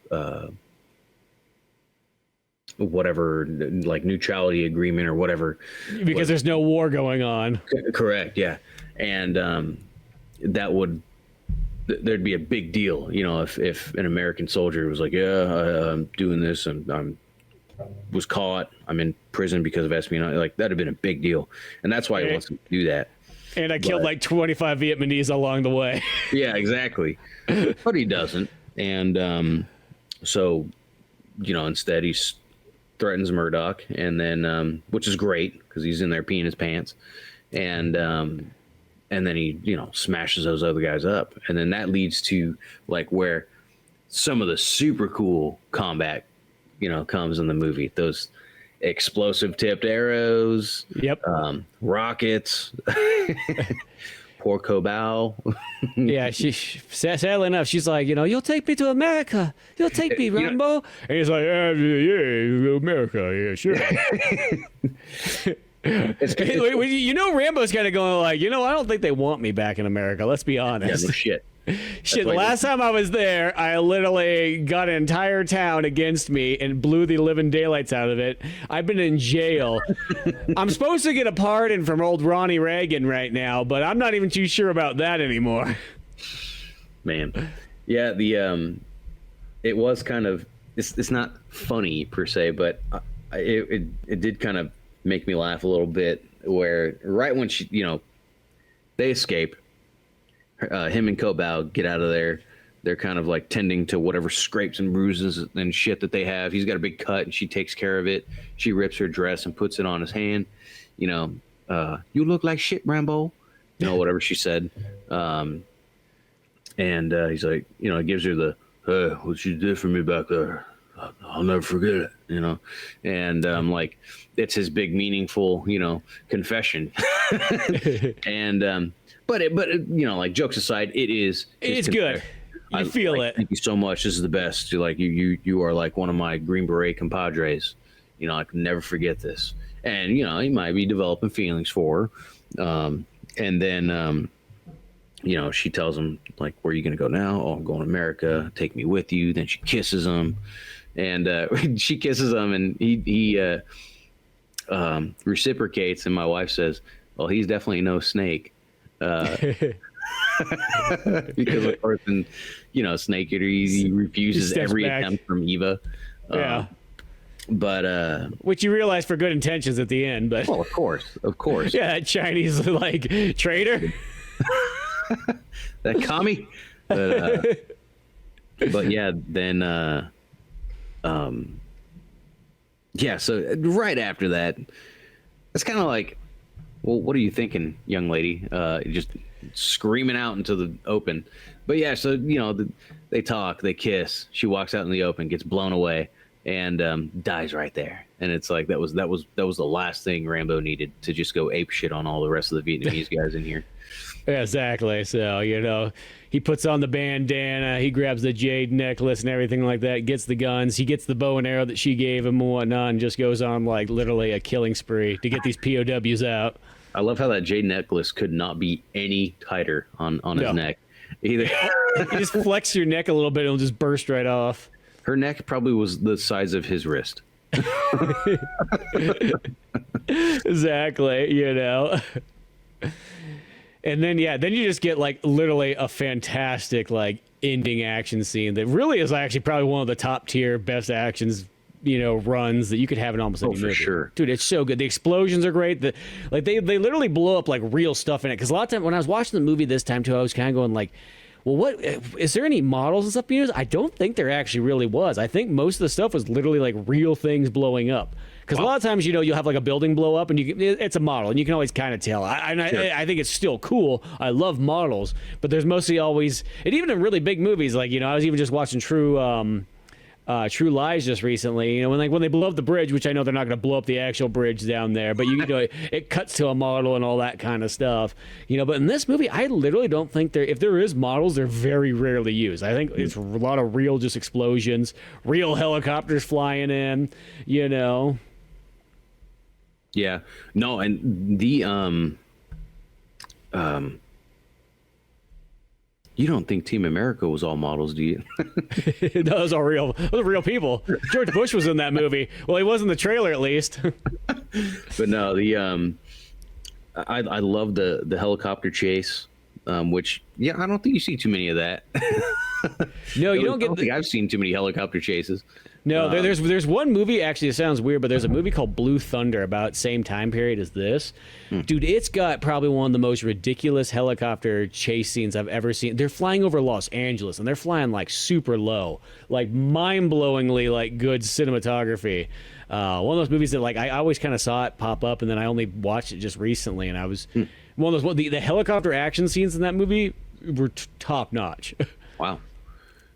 whatever, like neutrality agreement or whatever, because there's no war going on. Correct. Yeah. And there'd be a big deal, if an American soldier was like, I'm doing this and I'm was caught, I'm in prison because of espionage, like that'd have been a big deal. And that's why he wants to do that. And I killed like 25 Vietnamese along the way. Yeah, exactly. But he doesn't. And so, instead he threatens Murdoch, and then, which is great because he's in there peeing his pants. And then he, smashes those other guys up. And then that leads to like where some of the super cool combat, comes in the eve. Those explosive tipped arrows. Yep. Rockets. Poor Curbelo. Yeah, sadly enough, she's like, you'll take me to America. You'll take me, Rambo. And he's like, yeah, America, yeah, sure. Rambo's kind of going like, I don't think they want me back in America. Let's be honest. Yeah, no shit. Shit, the last time I was there, I literally got an entire town against me and blew the living daylights out of it. I've been in jail. I'm supposed to get a pardon from old Ronnie Reagan right now, but I'm not even too sure about that anymore. Man. Yeah, it was kind of, it's not funny per se, but it did kind of make me laugh a little bit where right when she, they escape, him and Curbelo get out of there. They're kind of like tending to whatever scrapes and bruises and shit that they have. He's got a big cut and she takes care of it. She rips her dress and puts it on his hand. You look like shit, Rambo. Whatever she said. And he's like, gives her the, hey, what you did for me back there, I'll never forget it, And like, it's his big meaningful, confession. And But like jokes aside, it's good. I feel it. Thank you so much. This is the best. You're like you are like one of my Green Beret compadres. I can never forget this. And he might be developing feelings for her. And then she tells him like, where are you gonna go now? Oh, I'm going to America. Take me with you. Then she kisses him, and she kisses him, and he reciprocates. And my wife says, well, he's definitely no snake. Because of course, Snake Eater, he refuses every attempt from Eva. Yeah. But which you realize for good intentions at the end, but well, of course. Yeah, that Chinese like traitor. That commie. But yeah, then yeah, so right after that, it's kind of like, well, what are you thinking, young lady? Just screaming out into the open. But yeah, so they talk, they kiss. She walks out in the open, gets blown away, and dies right there. And it's like that was the last thing Rambo needed to just go ape shit on all the rest of the Vietnamese guys in here. Exactly. So, he puts on the bandana, he grabs the jade necklace and everything like that, gets the guns, he gets the bow and arrow that she gave him and whatnot, and just goes on like literally a killing spree to get these POWs out. I love how that jade necklace could not be any tighter on his neck either. You just flex your neck a little bit, it'll just burst right off. Her neck probably was the size of his wrist. Exactly. And then then you just get like literally a fantastic like ending action scene that really is actually probably one of the top tier best actions runs that you could have in almost any movie. For sure, dude. It's so good. The explosions are great. They literally blow up like real stuff in it. Because a lot of time when I was watching the movie this time too, I was kind of going like, well, what is there any models and stuff being used? I don't think there actually really was. I think most of the stuff was literally like real things blowing up. Because a lot of times, you'll have like a building blow up and it's a model and you can always kind of tell. I think it's still cool. I love models, but there's mostly always, and even in really big movies, like, I was even just watching True Lies just recently, when they blow up the bridge, which I know they're not going to blow up the actual bridge down there, but it cuts to a model and all that kind of stuff, but in this movie, I literally don't think if there is models, they're very rarely used. I think it's a lot of real just explosions, real helicopters flying in, Yeah. No, and the you don't think Team America was all models, do you? No, those are real. Those are real people. George Bush was in that movie. Well, he was in the trailer at least. But no, I love the helicopter chase, which I don't think you see too many of that. No, you don't get. I don't think I've seen too many helicopter chases. No, there's one movie, actually, it sounds weird, but there's a movie called Blue Thunder about same time period as this. Dude, it's got probably one of the most ridiculous helicopter chase scenes I've ever seen. They're flying over Los Angeles, and they're flying like super low, like mind-blowingly like good cinematography. One of those movies that like I always kind of saw it pop up, and then I only watched it just recently, and I was one of those, the helicopter action scenes in that movie were top-notch. Wow.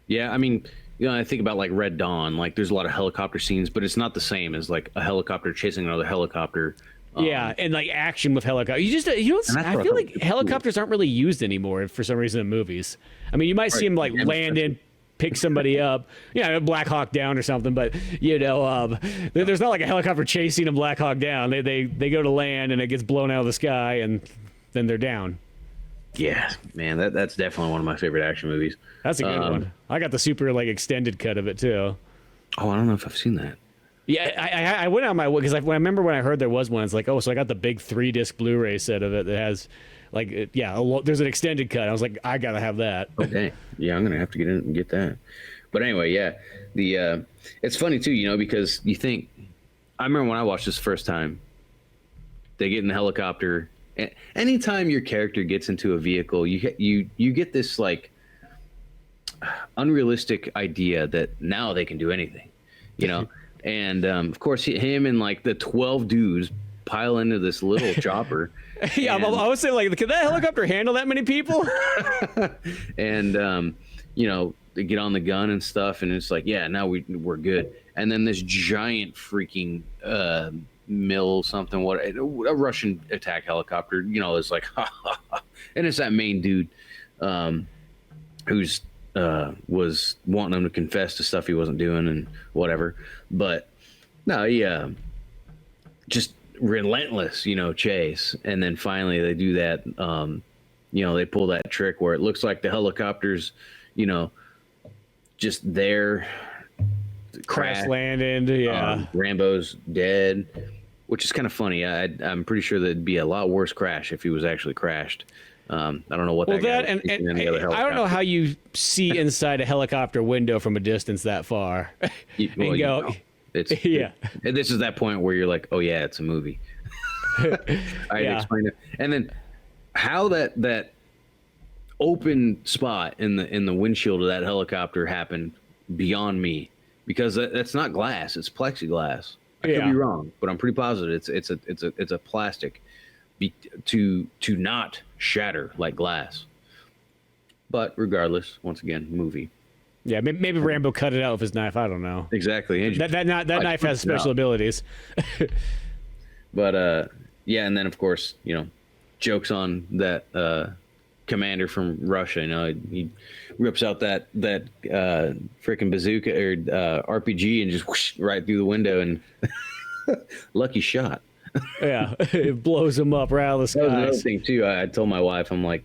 Yeah, I mean, I think about like Red Dawn, like there's a lot of helicopter scenes, but it's not the same as like a helicopter chasing another helicopter. Yeah, and like action with helicopters. I feel like helicopters aren't really used anymore for some reason in movies. I mean, you might see them like land in, pick somebody up, Black Hawk Down or something, but there's not like a helicopter chasing a Black Hawk Down. They go to land and it gets blown out of the sky and then they're down. Yeah, man, that's definitely one of my favorite action movies. That's a good one. I got the super like extended cut of it too. Oh, I don't know if I've seen that. Yeah, I went on my because I remember when I heard there was one. It's like, so I got the big 3-disc Blu-ray set of it that has like there's an extended cut. I was like, I gotta have that. Okay, yeah, I'm gonna have to get in and get that. But anyway, yeah, it's funny too, because you think. I remember when I watched this first time. They get in the helicopter. Anytime your character gets into a vehicle, you get this like unrealistic idea that now they can do anything, and of course him and like the 12 dudes pile into this little chopper. Yeah, I would say like, could that helicopter handle that many people? And they get on the gun and stuff, and it's like, yeah, now we're good. And then this giant freaking a Russian attack helicopter, is like, and it's that main dude who's was wanting him to confess to stuff he wasn't doing and whatever. But no, just relentless, chase. And then finally they do that, they pull that trick where it looks like the helicopter's, just there. Crash landed, yeah. Rambo's dead, which is kind of funny. I'm pretty sure that'd be a lot worse crash if he was actually crashed. I don't know what that guy was thinking in the other helicopter. I don't know how you see inside a helicopter window from a distance that far. This is that point where you're like, oh yeah, it's a movie. I'd explain it, and then how that open spot in the windshield of that helicopter happened beyond me. Because that's not glass; it's plexiglass. I could be wrong, but I'm pretty positive it's a plastic to not shatter like glass. But regardless, once again, movie. Yeah, maybe Rambo cut it out with his knife. I don't know. Exactly. That knife has special abilities. But and then of course, jokes on that commander from Russia. You know, he rips out that freaking bazooka or RPG and just whoosh, right through the window, and lucky shot. Yeah, it blows him up right out of the That was another skies. thing too. I told my wife, I'm like,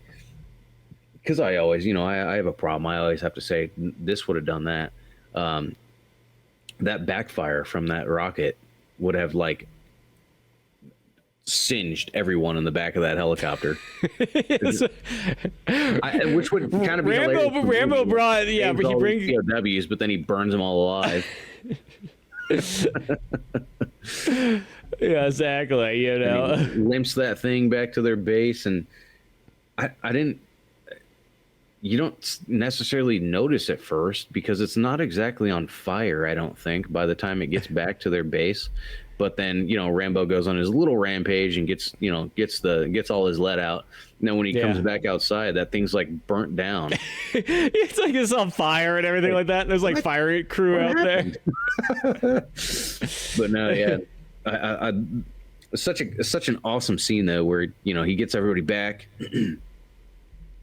because I always, you know, I have a problem. I always have to say this would have done that. That backfire from that rocket would have like singed everyone in the back of that helicopter. Yes. Which would kind of be Rambo brought, yeah, but he brings POWs, but then he burns them all alive. Yeah, exactly. You know, And he limps that thing back to their base, and I didn't. You don't necessarily notice at first because it's not exactly on fire, I don't think, by the time it gets back to their base. But then, you know, Rambo goes on his little rampage and gets all his lead out. And then when he comes back outside, that thing's like burnt down. it's like it's on fire and everything like that. And there's like fire crew out there. But no, yeah, such an awesome scene though, where you know he gets everybody back.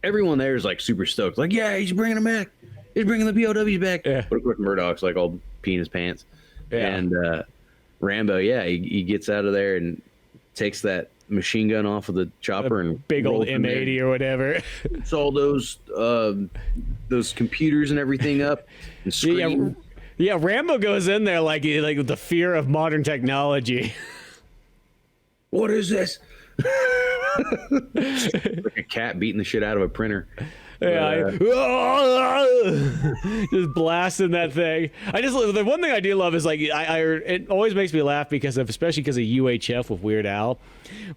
Everyone there is like super stoked, like, yeah, he's bringing them back. He's bringing the POWs back. Yeah. But of course, Murdoch's like all peeing his pants. Yeah. And Rambo, yeah, he gets out of there and takes that machine gun off of the chopper and Big old rolls in there. M80 or whatever. It's all those computers and everything up and scream. Yeah, Rambo goes in there like with the fear of modern technology. What is this? Like a cat beating the shit out of a printer. Yeah, just blasting that thing. The one thing I do love is like it always makes me laugh especially because of UHF with Weird Al,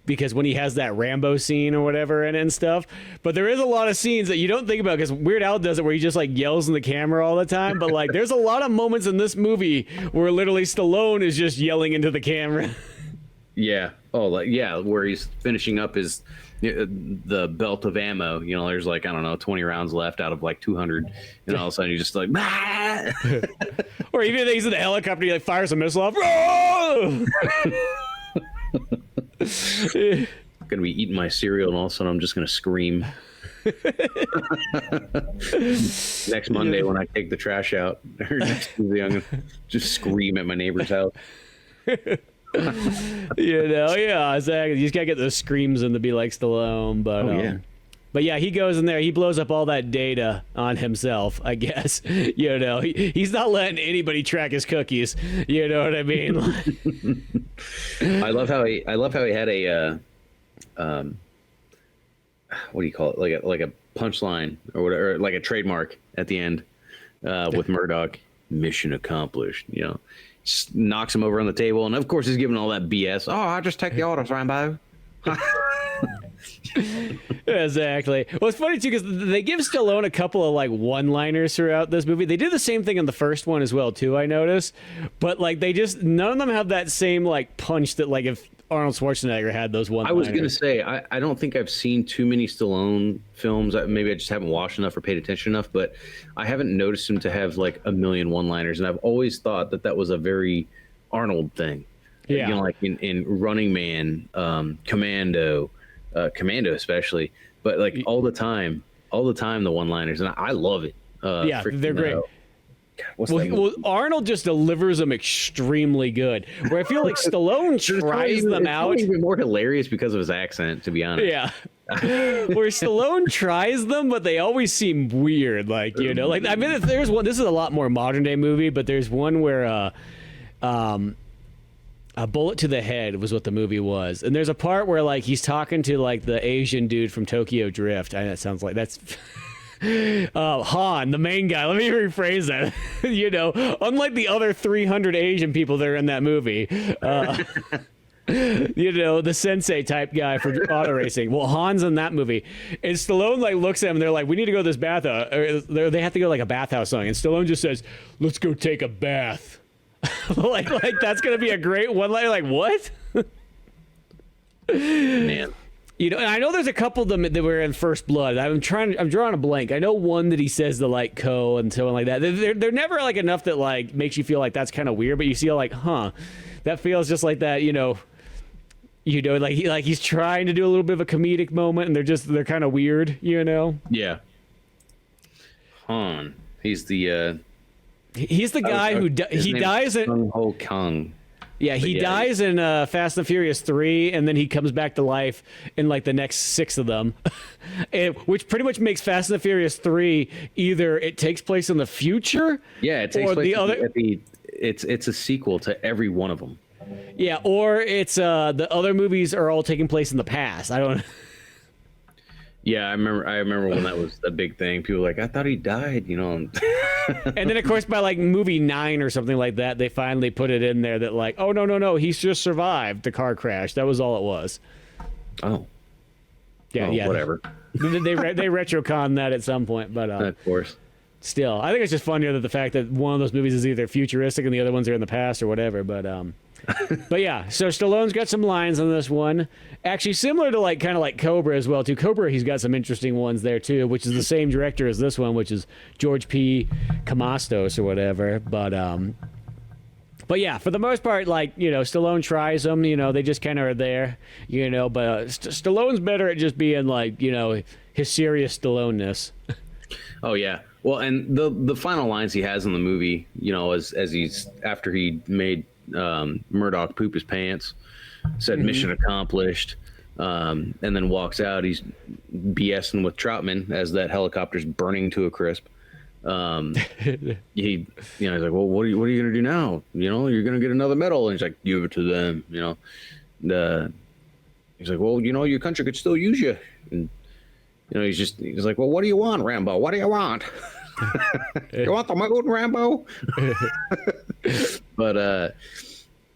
because when he has that Rambo scene or whatever and stuff. But there is a lot of scenes that you don't think about because Weird Al does it where he just like yells in the camera all the time. But like there's a lot of moments in this movie where literally Stallone is just yelling into the camera. Yeah. Oh, like yeah, where he's finishing up the belt of ammo. You know, there's like, I don't know, 20 rounds left out of like 200, and all of a sudden you're just like, bah! Or even if he's in the helicopter, he like fires a missile off. Oh! Gonna be eating my cereal, and all of a sudden I'm just gonna scream. Next Monday when I take the trash out, I'm gonna just scream at my neighbor's house. You know, yeah, exactly. You just gotta get those screams in to be like Stallone, but yeah, he goes in there, he blows up all that data on himself, I guess. You know, he's not letting anybody track his cookies. You know what I mean? I love how he had a what do you call it? Like a punchline or whatever, or like a trademark at the end with Murdoch. Mission accomplished. You know. Just knocks him over on the table, and of course he's giving all that BS. Oh, I just take the orders, Rambo. Exactly. Well, it's funny too because they give Stallone a couple of like one-liners throughout this movie. They did the same thing in the first one as well too, I noticed. But like none of them have that same like punch that like if Arnold Schwarzenegger had those one-liners. I was gonna say I don't think I've seen too many Stallone films. Maybe I just haven't watched enough or paid attention enough, but I haven't noticed him to have like a million one-liners, and I've always thought that was a very Arnold thing. Yeah. You know, like in Running Man, Commando especially, but like all the time the one-liners, and I love it. Yeah, they're great. Well, Arnold just delivers them extremely good. Where I feel like Stallone tries them out. It's even more hilarious because of his accent, to be honest. Yeah. Where Stallone tries them, but they always seem weird. Like, you know, like, I mean, if there's one, this is a lot more modern day movie, but there's one where, a bullet to the head was what the movie was. And there's a part where like he's talking to like the Asian dude from Tokyo Drift. I know that sounds like that's Han, the main guy. Let me rephrase that. You know, unlike the other 300 Asian people that are in that movie, you know, the sensei type guy for auto racing. Well, Han's in that movie, and Stallone like looks at him and they're like, we need to go to this bathhouse. Or they have to go like a bathhouse something, and Stallone just says, let's go take a bath. like that's gonna be a great one. Like what? Man. You know, and I know there's a couple of them that were in First Blood. I'm drawing a blank. I know one that he says the like co and so on like that. They're never like enough that like makes you feel like that's kind of weird, but you feel like, huh, that feels just like that, you know, You know, he's trying to do a little bit of a comedic moment, and they're kind of weird, you know. Yeah. Han. He's the guy who he dies in Kung Ho Kung. Yeah, he dies in Fast and Furious 3, and then he comes back to life in like the next 6 of them, which pretty much makes Fast and Furious 3 either it takes place in the future, it takes place it's a sequel to every one of them. Yeah, or it's the other movies are all taking place in the past. I don't. Yeah, I remember when that was a big thing. People were like, I thought he died, you know. And then, of course, by like movie 9 or something like that, they finally put it in there that like, oh, no, he's just survived the car crash. That was all it was. Oh. Yeah. Whatever. they retrocon that at some point, but of course. Still, I think it's just funnier that the fact that one of those movies is either futuristic and the other ones are in the past or whatever. But yeah, so Stallone's got some lines on this one. Actually, similar to kind of like Cobra as well, too. Cobra, he's got some interesting ones there, too, which is the same director as this one, which is George P. Camastos or whatever. But yeah, for the most part, Stallone tries them. They just kind of are there, But Stallone's better at just being his serious Stallone-ness. Oh, yeah. Well, and the final lines he has in the movie, as he's after he made Murdoch poop his pants, said mission accomplished, and then walks out. He's BSing with Troutman as that helicopter's burning to a crisp. He's like, well, what are you gonna do now? You're gonna get another medal. And he's like, give it to them. He's like, well, your country could still use you. And he's like, well, what do you want, Rambo? What do you want? You want the moon, Rambo? But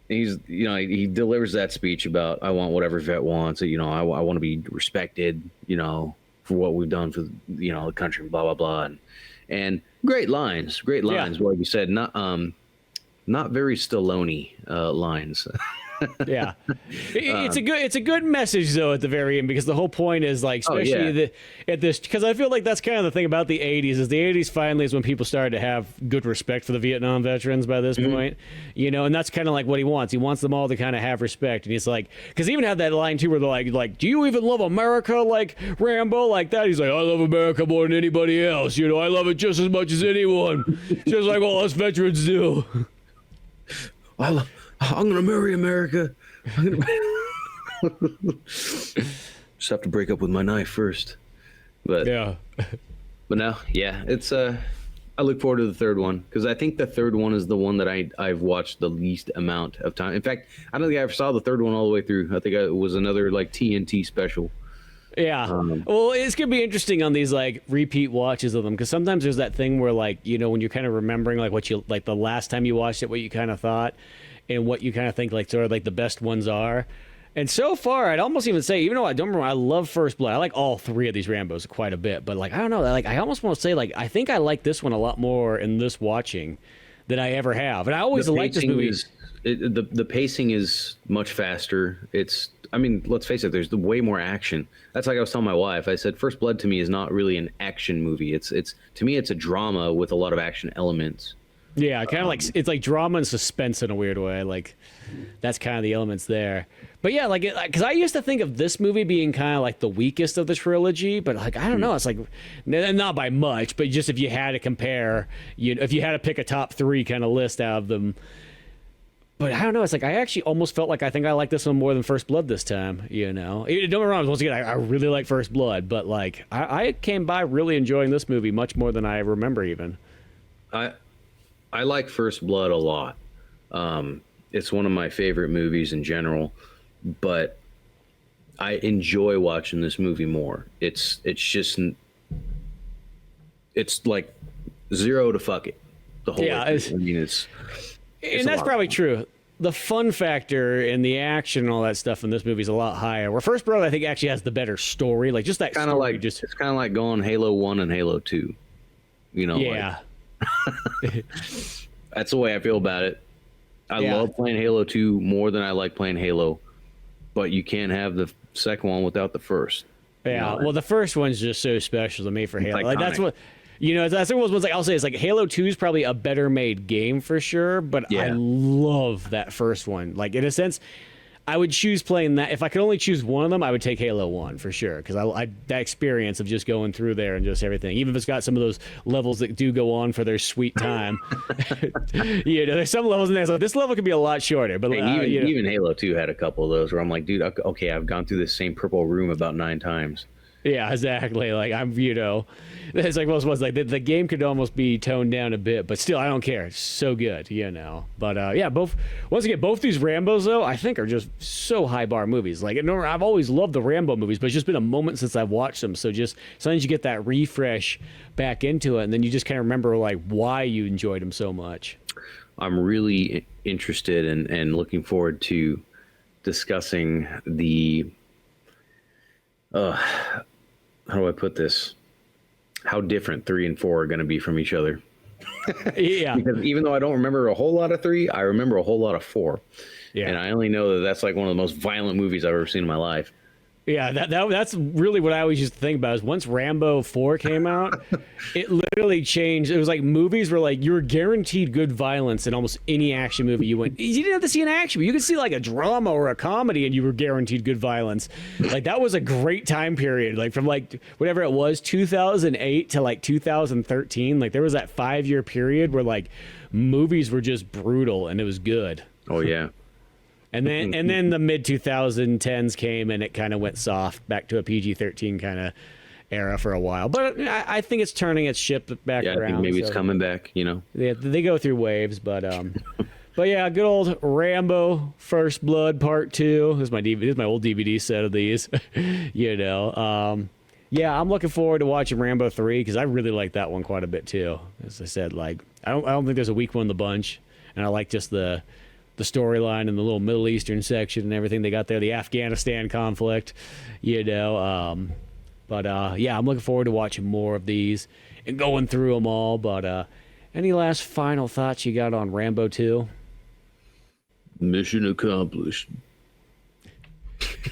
he delivers that speech about, I want what every vet wants. I want to be respected, for what we've done for the country, blah blah blah, and great lines. Yeah. Like you said, not very Stallone lines. Yeah, it's a good message though at the very end, because the whole point is especially at this, because I feel like that's kind of the thing about the 80s is the 80s finally is when people started to have good respect for the Vietnam veterans by this point, and that's kind of like what he wants. He wants them all to kind of have respect, and he's like, because he even had that line too where they're like, do you even love America like Rambo like that? He's like, I love America more than anybody else. I love it just as much as anyone, just like all us veterans do. I'm gonna marry America. Just have to break up with my knife first. But yeah. But no, yeah, it's I look forward to the third one, because I think the third one is the one that I've watched the least amount of time. In fact, I don't think I ever saw the third one all the way through. I think it was another TNT special. Yeah. Well, it's going to be interesting on these repeat watches of them, because sometimes there's that thing where when you're kind of remembering what you the last time you watched it, what you kind of thought and what you kind of think sort of the best ones are. And so far, I'd almost even say, even though I don't remember, I love First Blood. I like all 3 of these Rambos quite a bit, but I don't know, I almost want to say I think I like this one a lot more in this watching than I ever have. And I always liked this movie. The pacing is much faster. Let's face it, there's way more action. That's like I was telling my wife. I said First Blood to me is not really an action movie. It's to me it's a drama with a lot of action elements. Yeah, kind of it's like drama and suspense in a weird way. That's kind of the elements there. But yeah, because I used to think of this movie being kind of the weakest of the trilogy, but I don't know. It's not by much, but just if you had to compare, if you had to pick a top 3 kind of list out of them. But I don't know. It's I actually almost felt I think I like this one more than First Blood this time. Don't get me wrong. Once again, I really like First Blood, but I came by really enjoying this movie much more than I remember even. I like First Blood a lot. It's one of my favorite movies in general, but I enjoy watching this movie more. It's like 0 to fuck it. The whole it's and that's probably true. The fun factor and the action and all that stuff in this movie is a lot higher. Where First Blood, I think, actually has the better story. Just that kind of it's kind of like going Halo 1 and Halo 2. Yeah. That's the way I feel about it. I love playing Halo 2 more than I like playing Halo, but you can't have the second one without the first. Yeah, well, the first one's just so special to me for Halo. That's what that's one of those ones. I'll say it's Halo 2 is probably a better made game for sure, but I love that first one. In a sense, I would choose playing that. If I could only choose one of them, I would take Halo 1 for sure. Because I that experience of just going through there and just everything, even if it's got some of those levels that do go on for their sweet time. There's some levels in there. So this level could be a lot shorter. But even Halo 2 had a couple of those where I'm like, dude, okay, I've gone through this same purple room about 9 times. Yeah, exactly. Like it's like most ones. Like the game could almost be toned down a bit, but still, I don't care. It's so good, But once again, both these Rambos though, I think are just so high bar movies. Like I've always loved the Rambo movies, but it's just been a moment since I've watched them. So just sometimes you get that refresh back into it, and then you just kind of remember like why you enjoyed them so much. I'm really interested and looking forward to discussing the. How do I put this? How different 3 and 4 are going to be from each other. Yeah. Because even though I don't remember a whole lot of 3, I remember a whole lot of 4. Yeah. And I only know that that's like one of the most violent movies I've ever seen in my life. Yeah, that's really what I always used to think about is once Rambo 4 came out, it literally changed. It was like movies were like you were guaranteed good violence in almost any action movie you went. You didn't have to see an action movie. You could see like a drama or a comedy and you were guaranteed good violence. Like that was a great time period. Like from like whatever it was, 2008 to like 2013. Like there was that 5-year period where like movies were just brutal and it was good. Oh yeah. And then the mid 2010s came and it kind of went soft back to a PG-13 kind of era for a while. But I think it's turning its ship back around. I think maybe it's coming back. Yeah, they go through waves, but yeah, good old Rambo First Blood Part 2. This is my old DVD set of these. Yeah, I'm looking forward to watching Rambo 3 because I really like that one quite a bit too. As I said, like I don't think there's a weak one in the bunch, and I like just the storyline and the little Middle Eastern section and everything they got there, the Afghanistan conflict, But yeah, I'm looking forward to watching more of these and going through them all. But any last final thoughts you got on Rambo 2? Mission accomplished.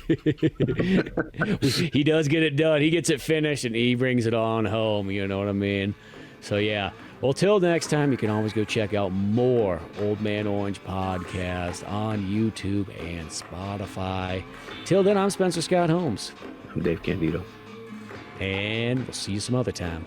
He does get it done. He gets it finished and he brings it on home. You know what I mean? So yeah. Well, till next time, you can always go check out more Old Man Orange podcast on YouTube and Spotify. Till then, I'm Spencer Scott Holmes. I'm Dave Candito. And we'll see you some other time.